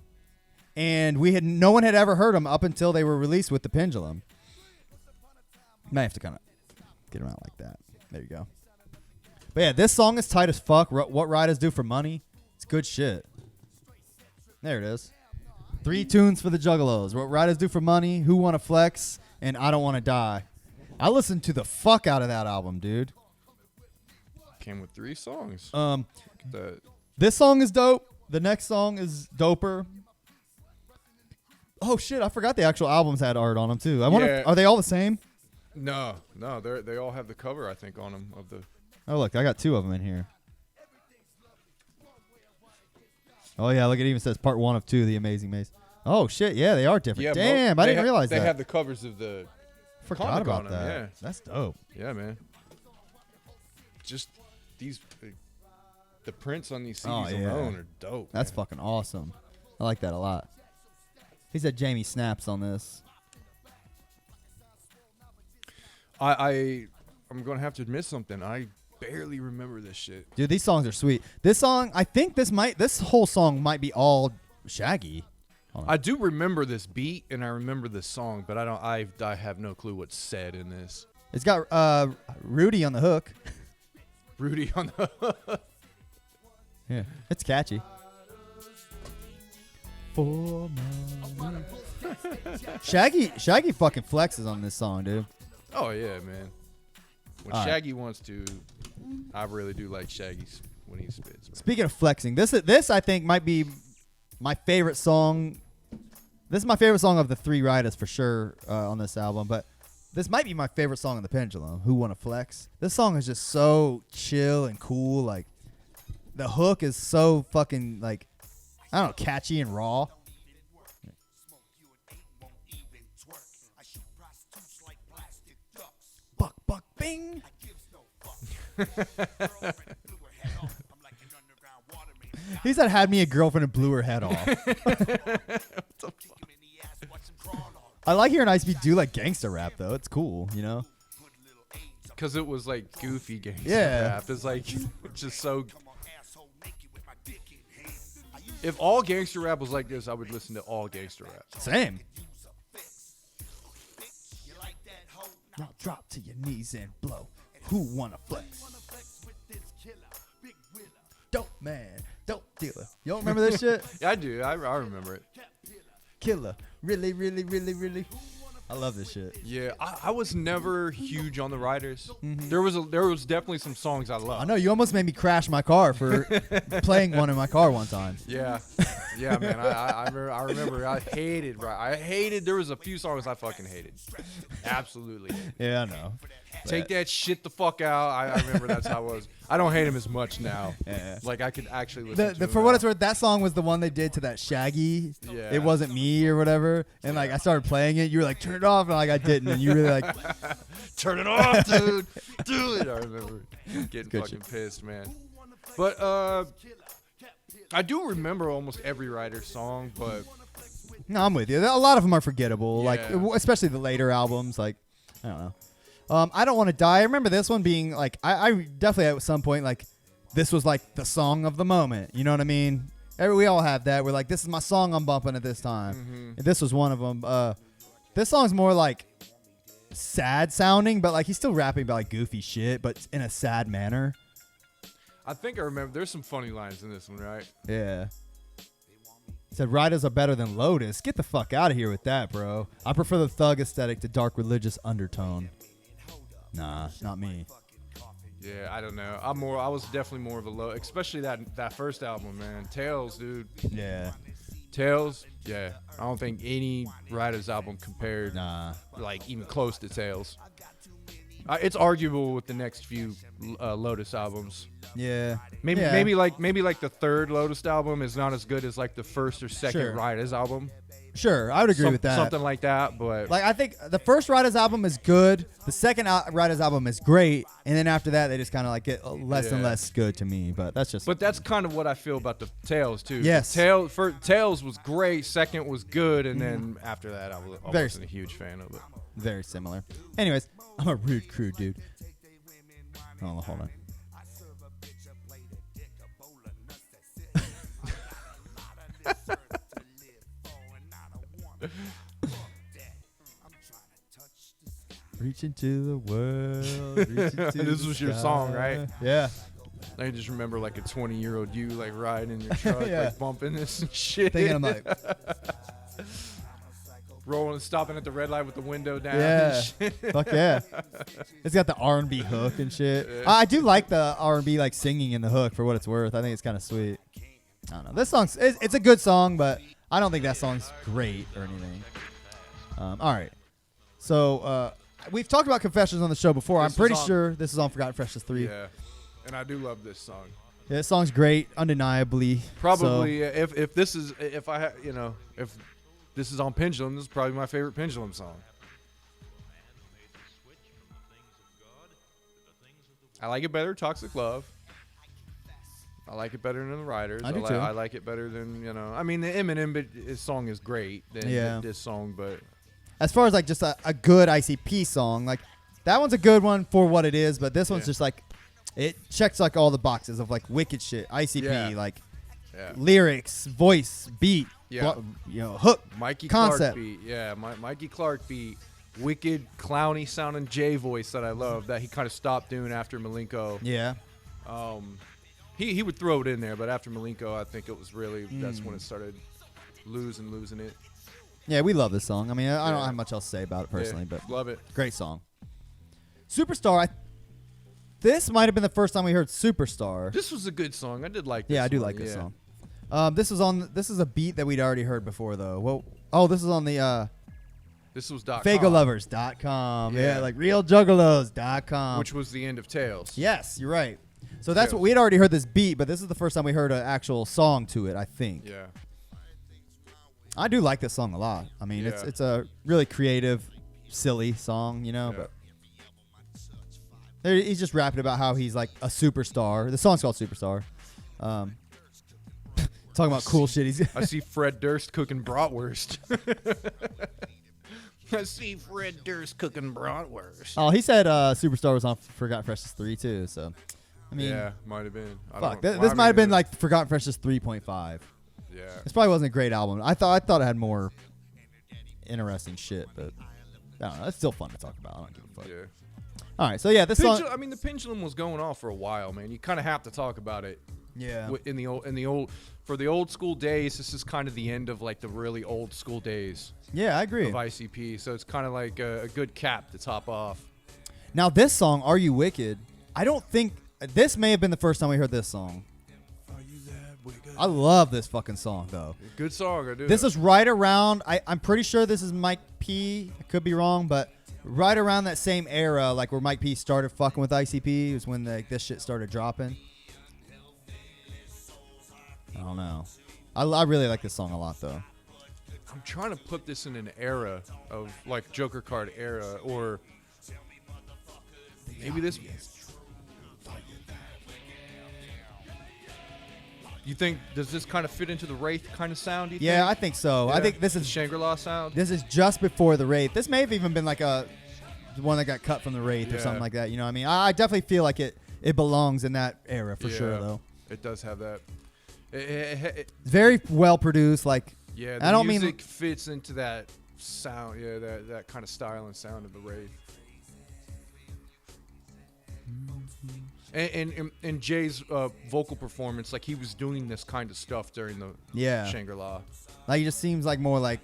And no one had ever heard them up until they were released with the Pendulum. Might have to kind of get them out like that. There you go. But yeah, this song is tight as fuck. What Riders Do for Money. It's good shit. There it is. 3 tunes for the Juggalos. What Riders Do for Money, Who Wanna Flex, and I Don't Wanna Die. I listened to the fuck out of that album, dude. Came with 3 songs. This song is dope. The next song is doper. Oh shit! I forgot the actual albums had art on them too. I wonder, are they all the same? No, they all have the cover I think on them of the. Oh look, I got 2 of them in here. Oh yeah, look, it even says part 1 of 2, The Amazing Maze. Oh shit, yeah, they are different. Yeah, damn, I didn't realize that. They have the covers of the. Forgot comic about on that. them, yeah. That's dope. Yeah, man. Just these, the prints on these CDs alone are dope. That's man. fucking awesome. I like that a lot. He said Jamie snaps on this. I'm gonna have to admit something. I barely remember this shit. Dude, these songs are sweet. This song, I think this whole song might be all Shaggy. I do remember this beat and I remember this song, but I have no clue what's said in this. It's got Rudy on the hook. Rudy on the. Yeah, it's catchy. For money. Shaggy fucking flexes on this song, dude. Oh yeah, man. When All right. Shaggy wants to, I really do like Shaggy's when he spits. Man. Speaking of flexing, this I think might be my favorite song. This is my favorite song of the 3 Riders for sure on this album, but this might be my favorite song on the Pendulum. Who Wanna Flex? This song is just so chill and cool. Like the hook is so fucking like I don't know, catchy and raw. Buck, buck, bing. He said, "Had me a girlfriend and blew her head off." I like hearing Ice-P do like gangster rap though. It's cool, Because it was like goofy gangster Yeah. rap. It's like just so. If all gangster rap was like this, I would listen to all gangster rap. Same. Now drop to your knees and blow. Who wanna flex? Dope man, dope dealer. You don't remember this shit? Yeah, I do. I remember it. Killer. Really, really, really, really. I love this shit. Yeah, I was never huge on the Riders. There was definitely some songs I loved. I know you almost made me crash my car for playing one in my car one time. Yeah, yeah, man. I remember. I hated. There was a few songs I fucking hated. Absolutely. Yeah, I know. Take that shit the fuck out. I remember that's how it was. I don't hate him as much now. Yeah. Like I could actually listen to him For what now. it's worth, that song was the one they did to that Shaggy. Yeah. It wasn't me or whatever. And like I started playing it, you were like, turn it off, and like I didn't, and you really like Turn it off, dude. Dude, I remember getting Good fucking pissed, man. But I do remember almost every Rider song, but no, I'm with you. A lot of them are forgettable, like Yeah. especially the later albums. Like I don't know. I Don't Want to Die. I remember this one being like I definitely at some point like this was like the song of the moment. You know what I mean? We all have that. We're like, this is my song I'm bumping at this time. And this was one of them. This song's more like sad sounding, but like he's still rapping about like goofy shit, but in a sad manner. I think I remember there's some funny lines in this one, right? Yeah. Said Riders are better than Lotus. Get the fuck out of here with that, bro. I prefer the thug aesthetic to dark religious undertone. Nah, not me. Yeah, I don't know. I was definitely more of a low, especially that first album, man. Tales, dude. Yeah. Tales. Yeah, I don't think any Riders album compared, Nah. like even close to Tales. It's arguable with the next few Lotus albums. Yeah. Maybe like the third Lotus album is not as good as like the first or second Sure. Riders album. Sure, I would agree with that. Something like that, but Like I think the first Riders album is good. The second Riders album is great, and then after that they just kind of like get less and Yeah. less good to me. But that's just. But that's kind of what I feel about the Tales too. Yes. Tales was great. Second was good, and then after that, I Very wasn't a huge fan of it. very similar. Anyways, I'm a rude crew dude. Hold on. Reach into the world. Reach into This the was your sky. song, right? Yeah. I just remember like a 20-year-old you like riding in your truck, Yeah. like bumping this and shit. Thinking I'm like, rolling, stopping at the red light with the window down. yeah, And shit. fuck yeah. It's got the R&B hook and shit. I do like the R&B like singing in the hook for what it's worth. I think it's kind of sweet. I don't know. This song's it's a good song, but I don't think that song's great or anything. All right. So we've talked about Confessions on the show before. This I'm pretty is on- sure this is on Forgotten Freshness 3. Yeah, and I do love this song. Yeah, this song's great, undeniably. Probably if this is if this is on Pendulum, this is probably my favorite Pendulum song. I like it better than Toxic Love. I like it better than the Riders. I do too. I like it better than, I mean, the Eminem song is great than Yeah. this song, but As far as like just a good ICP song, like that one's a good one for what it is, but this one's Yeah. just like it checks like all the boxes of like wicked shit, ICP, Yeah. like yeah. lyrics, voice, beat, Yeah. hook, Mikey concept. Clark beat. Yeah, Mikey Clark beat. Wicked, clowny sounding J voice that I love that he kind of stopped doing after Malenko. Yeah. He would throw it in there, but after Malenko, I think it was really that's when it started losing it. Yeah, we love this song. I mean, I don't Yeah. have much else to say about it personally, Yeah, but love it. great song. Superstar. This might have been the first time we heard Superstar. This was a good song. I did like this Yeah, I do one, like this yeah. song. This is a beat that we'd already heard before though. This is on the This was .com, FagoLovers.com. Yeah, Yeah. like RealJuggalos.com. which was the end of Tales. Yes, you're right. So that's Tales. what we had already heard this beat, but this is the first time we heard an actual song to it, I think. Yeah. I do like this song a lot. I mean, Yeah. it's a really creative, silly song, Yeah. but he's just rapping about how he's like a superstar. The song's called Superstar. Talking about cool shit. He's I see Fred Durst cooking bratwurst. I see Fred Durst cooking bratwurst. Oh, he said Superstar was on Forgotten Freshness 3 too. So, I mean, Yeah, might have been. I fuck, don't- this I might have mean, been like Forgotten Freshness 3.5. Yeah. This probably wasn't a great album. I thought it had more interesting shit, but I don't know. It's still fun to talk about. I don't give a fuck. Yeah. All right, so yeah, this song. I mean, the Pendulum was going on for a while, man. You kind of have to talk about it. Yeah. In the old for the old school days, this is kind of the end of like the really old school days Yeah, I agree. of ICP. So it's kind of like a good cap to top off. Now this song, "Are You Wicked?" I don't think this may have been the first time we heard this song. I love this fucking song though. Good song, I do. This is right around. I'm pretty sure this is Mike P. I could be wrong, but right around that same era, like where Mike P. started fucking with ICP, was when this shit started dropping. I don't know. I really like this song a lot though. I'm trying to put this in an era of like Joker card era, or maybe this. You think, does this kind of fit into the Wraith kind of sound? Yeah, I think so. Yeah. I think this The is Shangri-La sound. This is just before the Wraith. This may have even been like the one that got cut from the Wraith or Yeah. something like that. You know what I mean? I definitely feel like it belongs in that era for sure though. It does have that. Very well produced. Like Yeah, the I don't music mean fits into that sound. Yeah, that kind of style and sound of the Wraith. And Jay's vocal performance, like he was doing this kind of stuff during the Shangri-La. Like he just seems like more like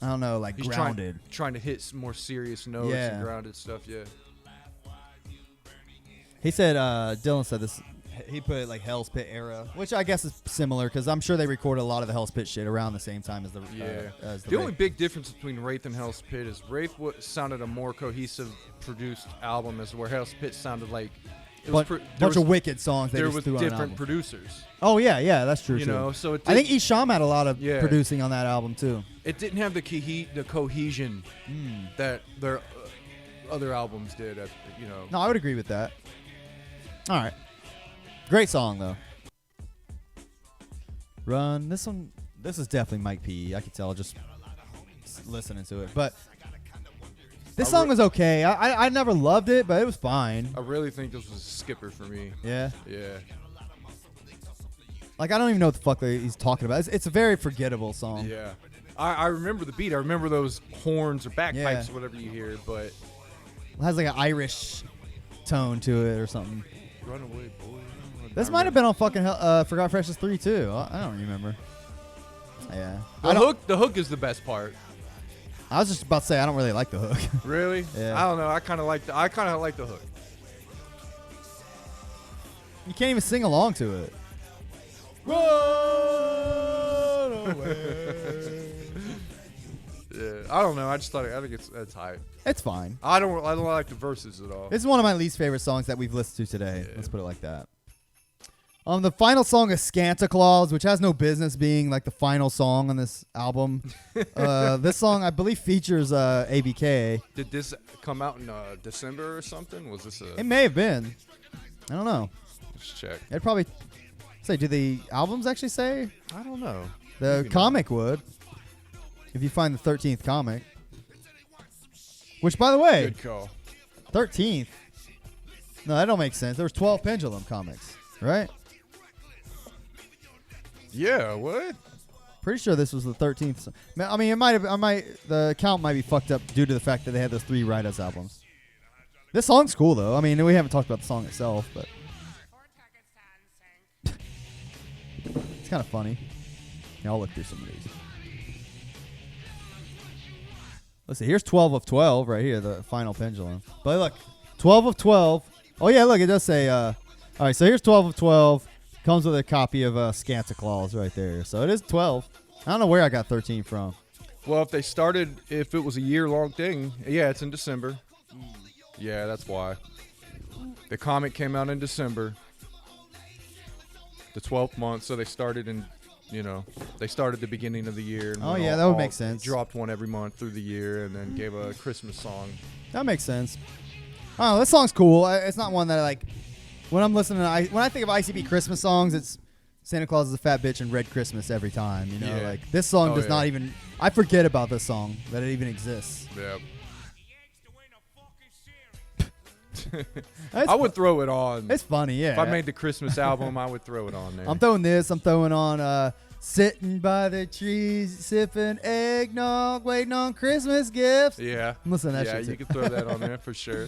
I don't know, like He's grounded. trying to hit some more serious notes and grounded stuff. Yeah. He said Dylan said this. He put it like Hell's Pit era, which I guess is similar because I'm sure they recorded a lot of the Hell's Pit shit around the same time as the as The only Wraith. big difference between Wraith and Hell's Pit is Wraith sounded a more cohesive produced album, as where Hell's Pit sounded like it was bunch of wicked songs. They there just was threw on an different album. producers. Oh yeah, that's true. You too. know, so I think Isham had a lot of Yeah. producing on that album too. it didn't have the cohesion that their other albums did. You know, No, I would agree with that. All right, great song though. Run this one. This is definitely Mike P. I could tell just listening to it, but this song was okay. I never loved it, but it was fine. I really think this was a skipper for me. Yeah. Yeah. Like I don't even know what the fuck he's talking about. It's a very forgettable song. Yeah. I remember the beat. I remember those horns or bagpipes Yeah. or whatever you hear, but It has like an Irish tone to it or something. run away, boy. This might have been on fucking Forgot Freshness 3 too. I don't remember. Yeah. The hook is the best part. I was just about to say I don't really like the hook. Really? Yeah. I don't know. I kind of like the hook. You can't even sing along to it. Run away. Yeah. I don't know. I think it's hype. It's fine. I don't like the verses at all. This is one of my least favorite songs that we've listened to today. Let's put it like that. The final song is Scanta Claus, which has no business being like the final song on this album. This song, I believe, features ABK. Did this come out in December or something? Was this It may have been. I don't know. Let's check. It'd probably say, do the albums actually say? I don't know. The Maybe comic would. If you find the 13th comic. Which, by the way, Good call. 13th. No, that don't make sense. There was 12 Pendulum comics, right? Yeah. What? Pretty sure this was the 13th. I mean, the count might be fucked up due to the fact that they had those 3 Write-Us albums. This song's cool, though. I mean, we haven't talked about the song itself, but it's kind of funny. Yeah, I'll look through some of these. Let's see. Here's 12 of 12 right here, the final Pendulum. But look, 12 of 12. Oh, yeah, look, it does say, all right, so here's 12 of 12. Comes with a copy of Scanta Claus right there. So it is 12. I don't know where I got 13 from. Well, if it was a year-long thing, yeah, it's in December. Yeah, that's why. The comic came out in December, the 12th month, so they started the beginning of the year. And Oh, went yeah, all- that would all- make sense. Dropped one every month through the year, and then gave a Christmas song. That makes sense. Oh, this song's cool. It's not one that I like. When I'm listening to when I think of ICP Christmas songs, it's Santa Claus is a fat bitch and Red Christmas every time. You know, Yeah. like this song Oh, does yeah. not even. I forget about this song that it even exists. Yeah. It's I would throw it on. It's funny, yeah. If I made the Christmas album, I would throw it on there. I'm throwing this. I'm throwing on sitting by the trees, sipping eggnog, waiting on Christmas gifts. Yeah. Listen to that yeah, shit, too. you could throw that on there for sure.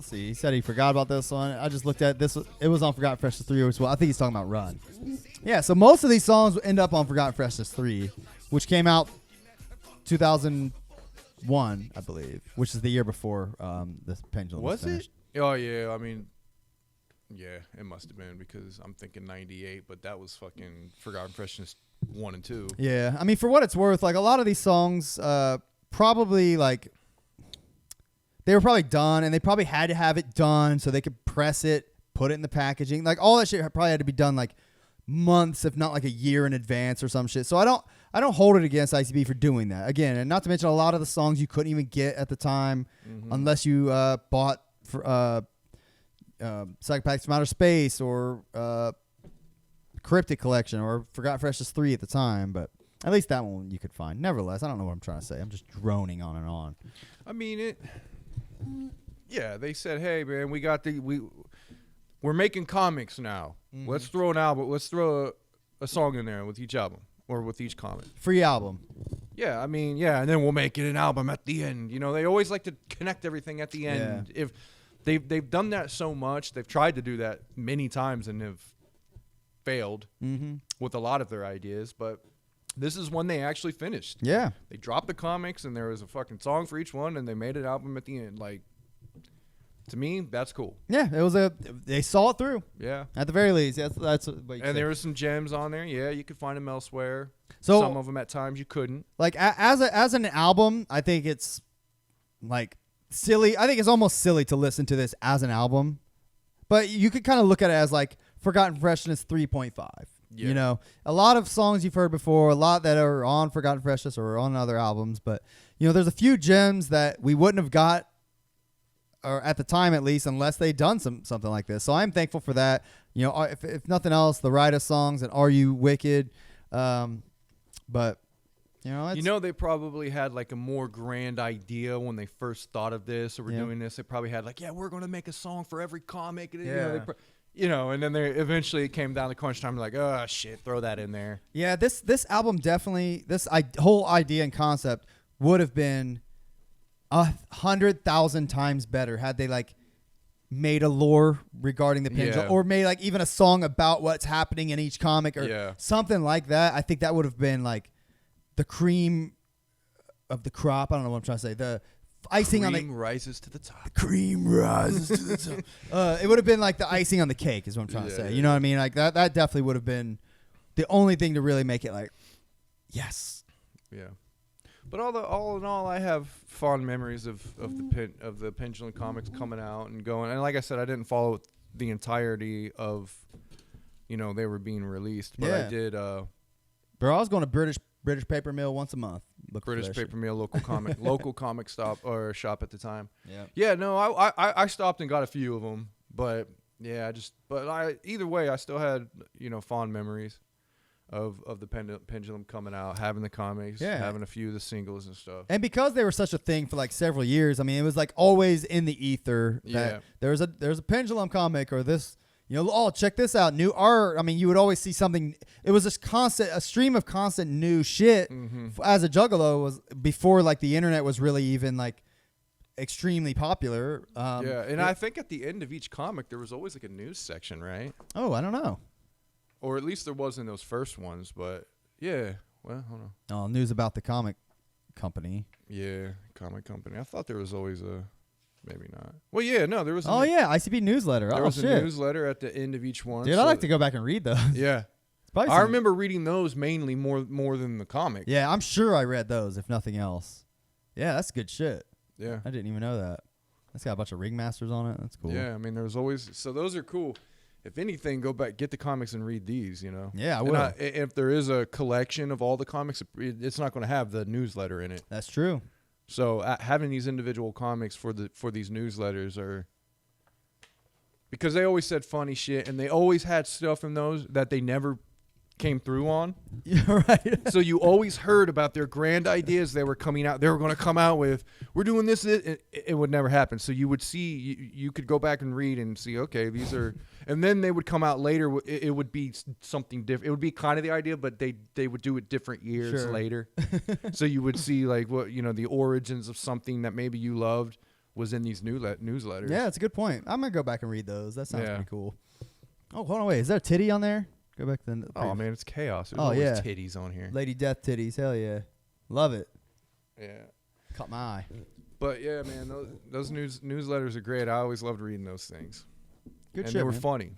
let's see. He said he forgot about this one. I just looked at this. It was on Forgotten Freshness 3 as well. I think he's talking about Run. Yeah, so most of these songs end up on Forgotten Freshness 3, which came out 2001, I believe, which is the year before this Pendulum was finished. it? Oh, yeah. I mean, yeah, it must have been because I'm thinking 98, but that was fucking Forgotten Freshness 1 and 2. Yeah, I mean, for what it's worth, like a lot of these songs probably like they were probably done, and they probably had to have it done so they could press it, put it in the packaging. Like all that shit probably had to be done like months, if not like a year in advance or some shit. So I don't hold it against ICB for doing that. Again, and not to mention a lot of the songs you couldn't even get at the time unless you bought for Psychopathics from Outer Space or Cryptic Collection or Forgotten Freshness 3 at the time, but at least that one you could find. Nevertheless, I don't know what I'm trying to say. I'm just droning on and on. I mean, yeah, they said, hey, man, we're making comics now. Let's throw an album. Let's throw a song in there with each album or with each comic. Free album. Yeah, I mean, yeah, and then we'll make it an album at the end. You know, they always like to connect everything at the end. Yeah. If they've done that so much, they've tried to do that many times and have failed with a lot of their ideas, but this is one they actually finished. Yeah. They dropped the comics and there was a fucking song for each one and they made an album at the end. Like, to me, that's cool. Yeah, they saw it through. Yeah. At the very least, that's what you And there were some gems on there. Yeah, you could find them elsewhere. So some of them at times you couldn't. Like as an album, I think it's like silly. I think it's almost silly to listen to this as an album, but you could kind of look at it as like Forgotten Freshness 3.5. Yeah. You know, a lot of songs you've heard before, a lot that are on Forgotten Freshness or on other albums, but you know, there's a few gems that we wouldn't have got, or at the time at least, unless they'd done something like this. So I'm thankful for that. You know, if nothing else, the Ride Us songs and Are You Wicked, but you know, they probably had like a more grand idea when they first thought of this or were doing this. They probably had like, yeah, we're going to make a song for every comic. Yeah. And then they eventually came down to crunch time, like, oh shit, throw that in there. Yeah, this album definitely, whole idea and concept would have been 100,000 times better had they like made a lore regarding the Pendulum or made like even a song about what's happening in each comic or something like that. I think that would have been like the cream of the crop. I don't know what I'm trying to say. The icing on the cream rises to the top. The cream rises to the top. It would have been like the icing on the cake is what I'm trying to say. You know what I mean? Like that definitely would have been the only thing to really make it like, yes. Yeah. But all in all, I have fond memories of the Pendulum comics coming out and going. And like I said, I didn't follow the entirety of, they were being released. But I did. Bro, I was going to British Paper Mill once a month. British Paper Mill, local comic shop at the time. Yeah. Yeah. No, I stopped and got a few of them, but yeah, either way, I still had fond memories of the Pendulum coming out, having the comics, having a few of the singles and stuff. And because they were such a thing for like several years, I mean, it was like always in the ether that there's a Pendulum comic or this. Check this out, new art. I mean, you would always see something. It was a stream of constant new shit. As a Juggalo was before, like the internet was really even like extremely popular. And I think at the end of each comic there was always like a news section, right? Oh, I don't know, or at least there was in those first ones. But yeah, well, hold on. Oh, news about the comic company. Yeah, comic company. I thought there was always a. Maybe not. Well, yeah, no, there was. ICB newsletter. There was a newsletter at the end of each one. Dude, I'd like to go back and read those. Yeah, I remember reading those mainly more than the comic. Yeah, I'm sure I read those, if nothing else. Yeah, that's good shit. Yeah, I didn't even know that. That's got a bunch of ringmasters on it. That's cool. Yeah, I mean, there was always those are cool. If anything, go back, get the comics and read these. Yeah, I will. If there is a collection of all the comics, it's not going to have the newsletter in it. That's true. So having these individual comics for these newsletters are because they always said funny shit and they always had stuff in those that they never came through on. Yeah, right. So you always heard about their grand ideas they were coming out. They were going to come out with, we're doing this. It would never happen. So you would see, you could go back and read and see, okay, these are, and then they would come out later. It would be something different. It would be kind of the idea, but they would do it different years later. So you would see like what, the origins of something that maybe you loved was in these newsletters. Yeah, it's a good point. I'm gonna go back and read those. That sounds Yeah. pretty cool. Oh, hold on, wait. Is there a titty on there? Go back to the. Oh man, it's chaos. There's Oh, always yeah. titties on here. Lady Death titties. Hell yeah, love it. Yeah. Caught my eye. But yeah, man, those newsletters are great. I always loved reading those things. Good and shit. they were man. funny.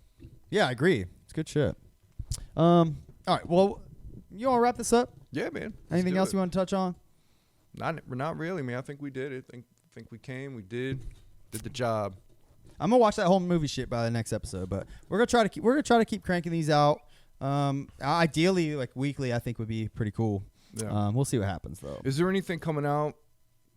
Yeah, I agree. It's good shit. All right. Well, you want to wrap this up? Yeah, man. Let's Anything do else it. you want to touch on? Not really, man. I think we did it. Think we came. We did the job. I'm gonna watch that whole movie shit by the next episode, but we're gonna try to keep cranking these out. Ideally, like weekly, I think would be pretty cool. Yeah. We'll see what happens though. Is there anything coming out?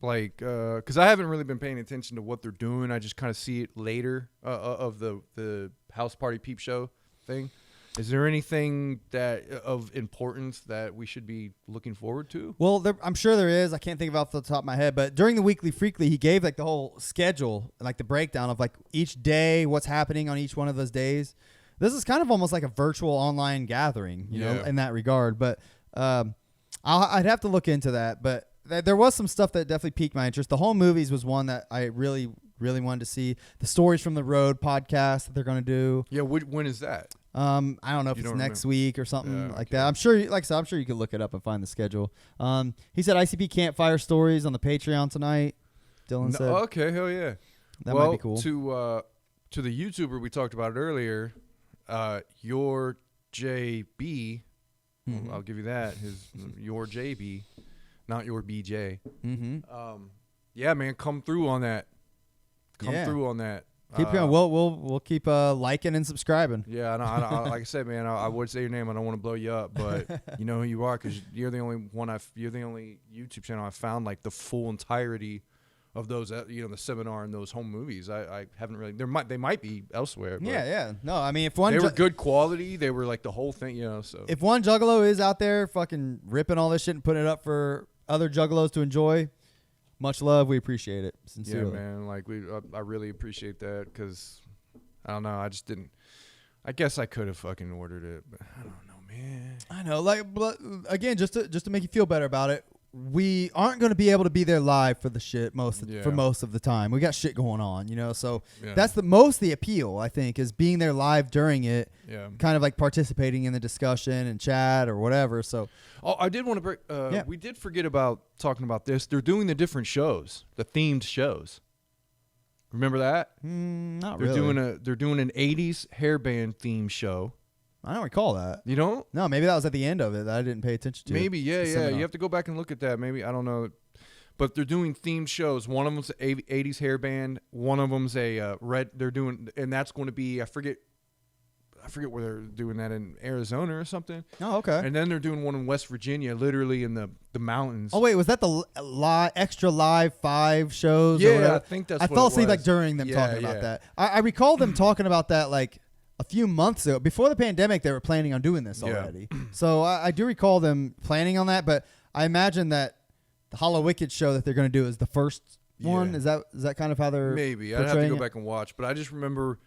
Like, because I haven't really been paying attention to what they're doing. I just kind of see it later of the house party peep show thing. Is there anything that of importance that we should be looking forward to? Well, I'm sure there is. I can't think of it off the top of my head, but during the Weekly Freakly, he gave like the whole schedule, like the breakdown of like each day, what's happening on each one of those days. This is kind of almost like a virtual online gathering, you know, in that regard. But I'd have to look into that. But there was some stuff that definitely piqued my interest. The Home Movies was one that I really, really wanted to see. The Stories from the Road podcast that they're going to do. Yeah, when is that? I don't know if You it's don't next week or something Yeah, like okay. that. I'm sure, like I said, I'm sure you could look it up and find the schedule. He said ICP Campfire Stories on the Patreon tonight. Dylan said Okay, hell yeah. that well, might be cool. To the YouTuber we talked about earlier, your JB, Mm-hmm. I'll give you that. Your JB, not your BJ. Mm-hmm. Yeah, man, come through on that. Come Yeah. through on that. Keep going. We'll keep liking and subscribing. Yeah, I like I said, man, I would say your name. I don't want to blow you up, but you know who you are because you're the only one. You're the only YouTube channel I found like the full entirety of those. The seminar and those home movies. I haven't really. They might be elsewhere. But Yeah. No, I mean if one they were good quality. They were like the whole thing. So if one Juggalo is out there fucking ripping all this shit and putting it up for other Juggalos to enjoy, much love. We appreciate it sincerely. yeah, man. Like I really appreciate that because I don't know. I just didn't. I guess I could have fucking ordered it, but I don't know, man. I know, but again, just to make you feel better about it, we aren't going to be able to be there live for the shit for most of the time. We got shit going on, So Yeah. that's the appeal, I think, is being there live during it, Yeah. kind of like participating in the discussion and chat or whatever. So Oh, I did want to break. Yeah. We did forget about talking about this. They're doing the different shows, the themed shows. Remember that? not They're really. doing an '80s hairband theme show. I don't recall that. You don't? No, maybe that was at the end of it that I didn't pay attention to. Maybe, yeah. seminar. You have to go back and look at that. Maybe I don't know, but they're doing themed shows. One of them's an '80s hairband. One of them's a red. They're doing, and that's going to be I forget where they're doing that in Arizona or something. Oh, okay. And then they're doing one in West Virginia, literally in the mountains. Oh wait, was that the extra live 5 shows? or Yeah, whatever? I think that's I what fell it asleep like was. during them Yeah, talking yeah. about that. I recall them talking about that like a few months ago. Before the pandemic, they were planning on doing this Yeah. already. So I do recall them planning on that. But I imagine that the Hollow Wicked show that they're going to do is the first one. Yeah. Is that kind of how they're Maybe I'd have to portraying go it? back and watch, but I just remember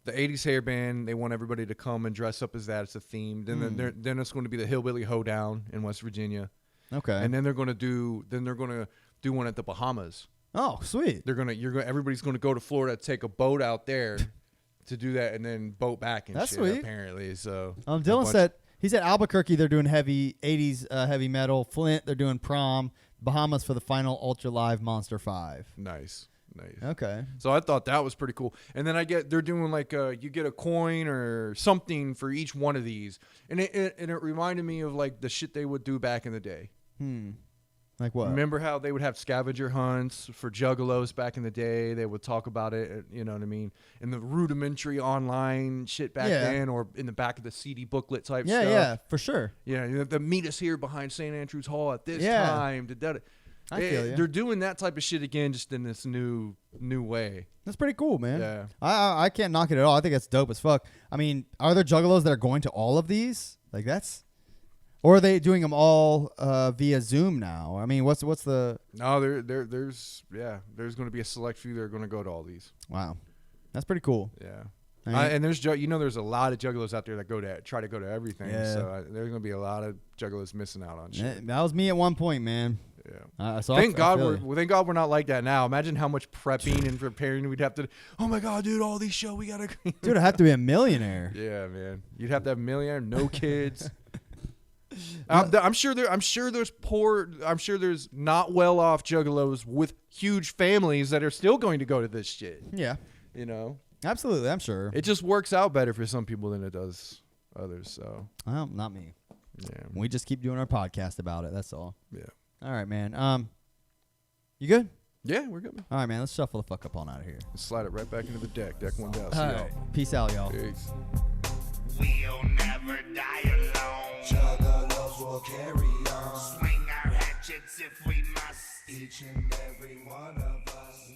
the '80s hairband. They want everybody to come and dress up as that. It's a theme. Then it's going to be the Hillbilly Hoedown in West Virginia, Okay. and then they're going to do one at the Bahamas. Oh, sweet. Everybody's going to go to Florida, take a boat out there to do that, and then boat back and That's shit. sweet. Apparently, so Dylan said Albuquerque they're doing heavy 80s heavy metal. Flint they're doing prom. Bahamas for the final Ultra Live Monster 5. nice. Okay. So I thought that was pretty cool. And then they're doing like you get a coin or something for each one of these, and it reminded me of like the shit they would do back in the day. Like what? Remember how they would have scavenger hunts for juggalos back in the day? They would talk about it, you know what I mean? In the rudimentary online shit back Yeah. then, or in the back of the CD booklet type Yeah, stuff. yeah, for sure. Yeah, you have to meet us here behind St. Andrews Hall at this Yeah. time. I feel ya. They're doing that type of shit again, just in this new way. That's pretty cool, man. Yeah. I can't knock it at all. I think that's dope as fuck. I mean, are there juggalos that are going to all of these? Like or are they doing them all via Zoom now? I mean, what's the? No, there's going to be a select few that are going to go to all these. Wow, that's pretty cool. Yeah. I mean- And there's there's a lot of juggalos out there that try to go to everything. Yeah. So there's going to be a lot of juggalos missing out on shit. That was me at one point, man. Yeah. So thank God I feel thank God we're not like that now. Imagine how much prepping and preparing we'd have to. Oh my God, dude! All these show we gotta. dude, I have to be a millionaire. Yeah, man. You'd have to have a millionaire, no kids. I'm sure there's poor. I'm sure there's not well off juggalos with huge families that are still going to go to this shit. Yeah, You know, absolutely. I'm sure. it just works out better for some people than it does others. So Well, not me. yeah, We just keep doing our podcast about it. That's all. yeah, All right, man. You good? yeah. We're good. Man. All right, man. Let's shuffle the fuck up on out of here. Let's slide it right back into the deck. Deck one down. See All y'all. right. Peace out, y'all. Peace. We'll never die alone. Juggalos will carry on. Swing our hatchets if we must. Each and every one of us.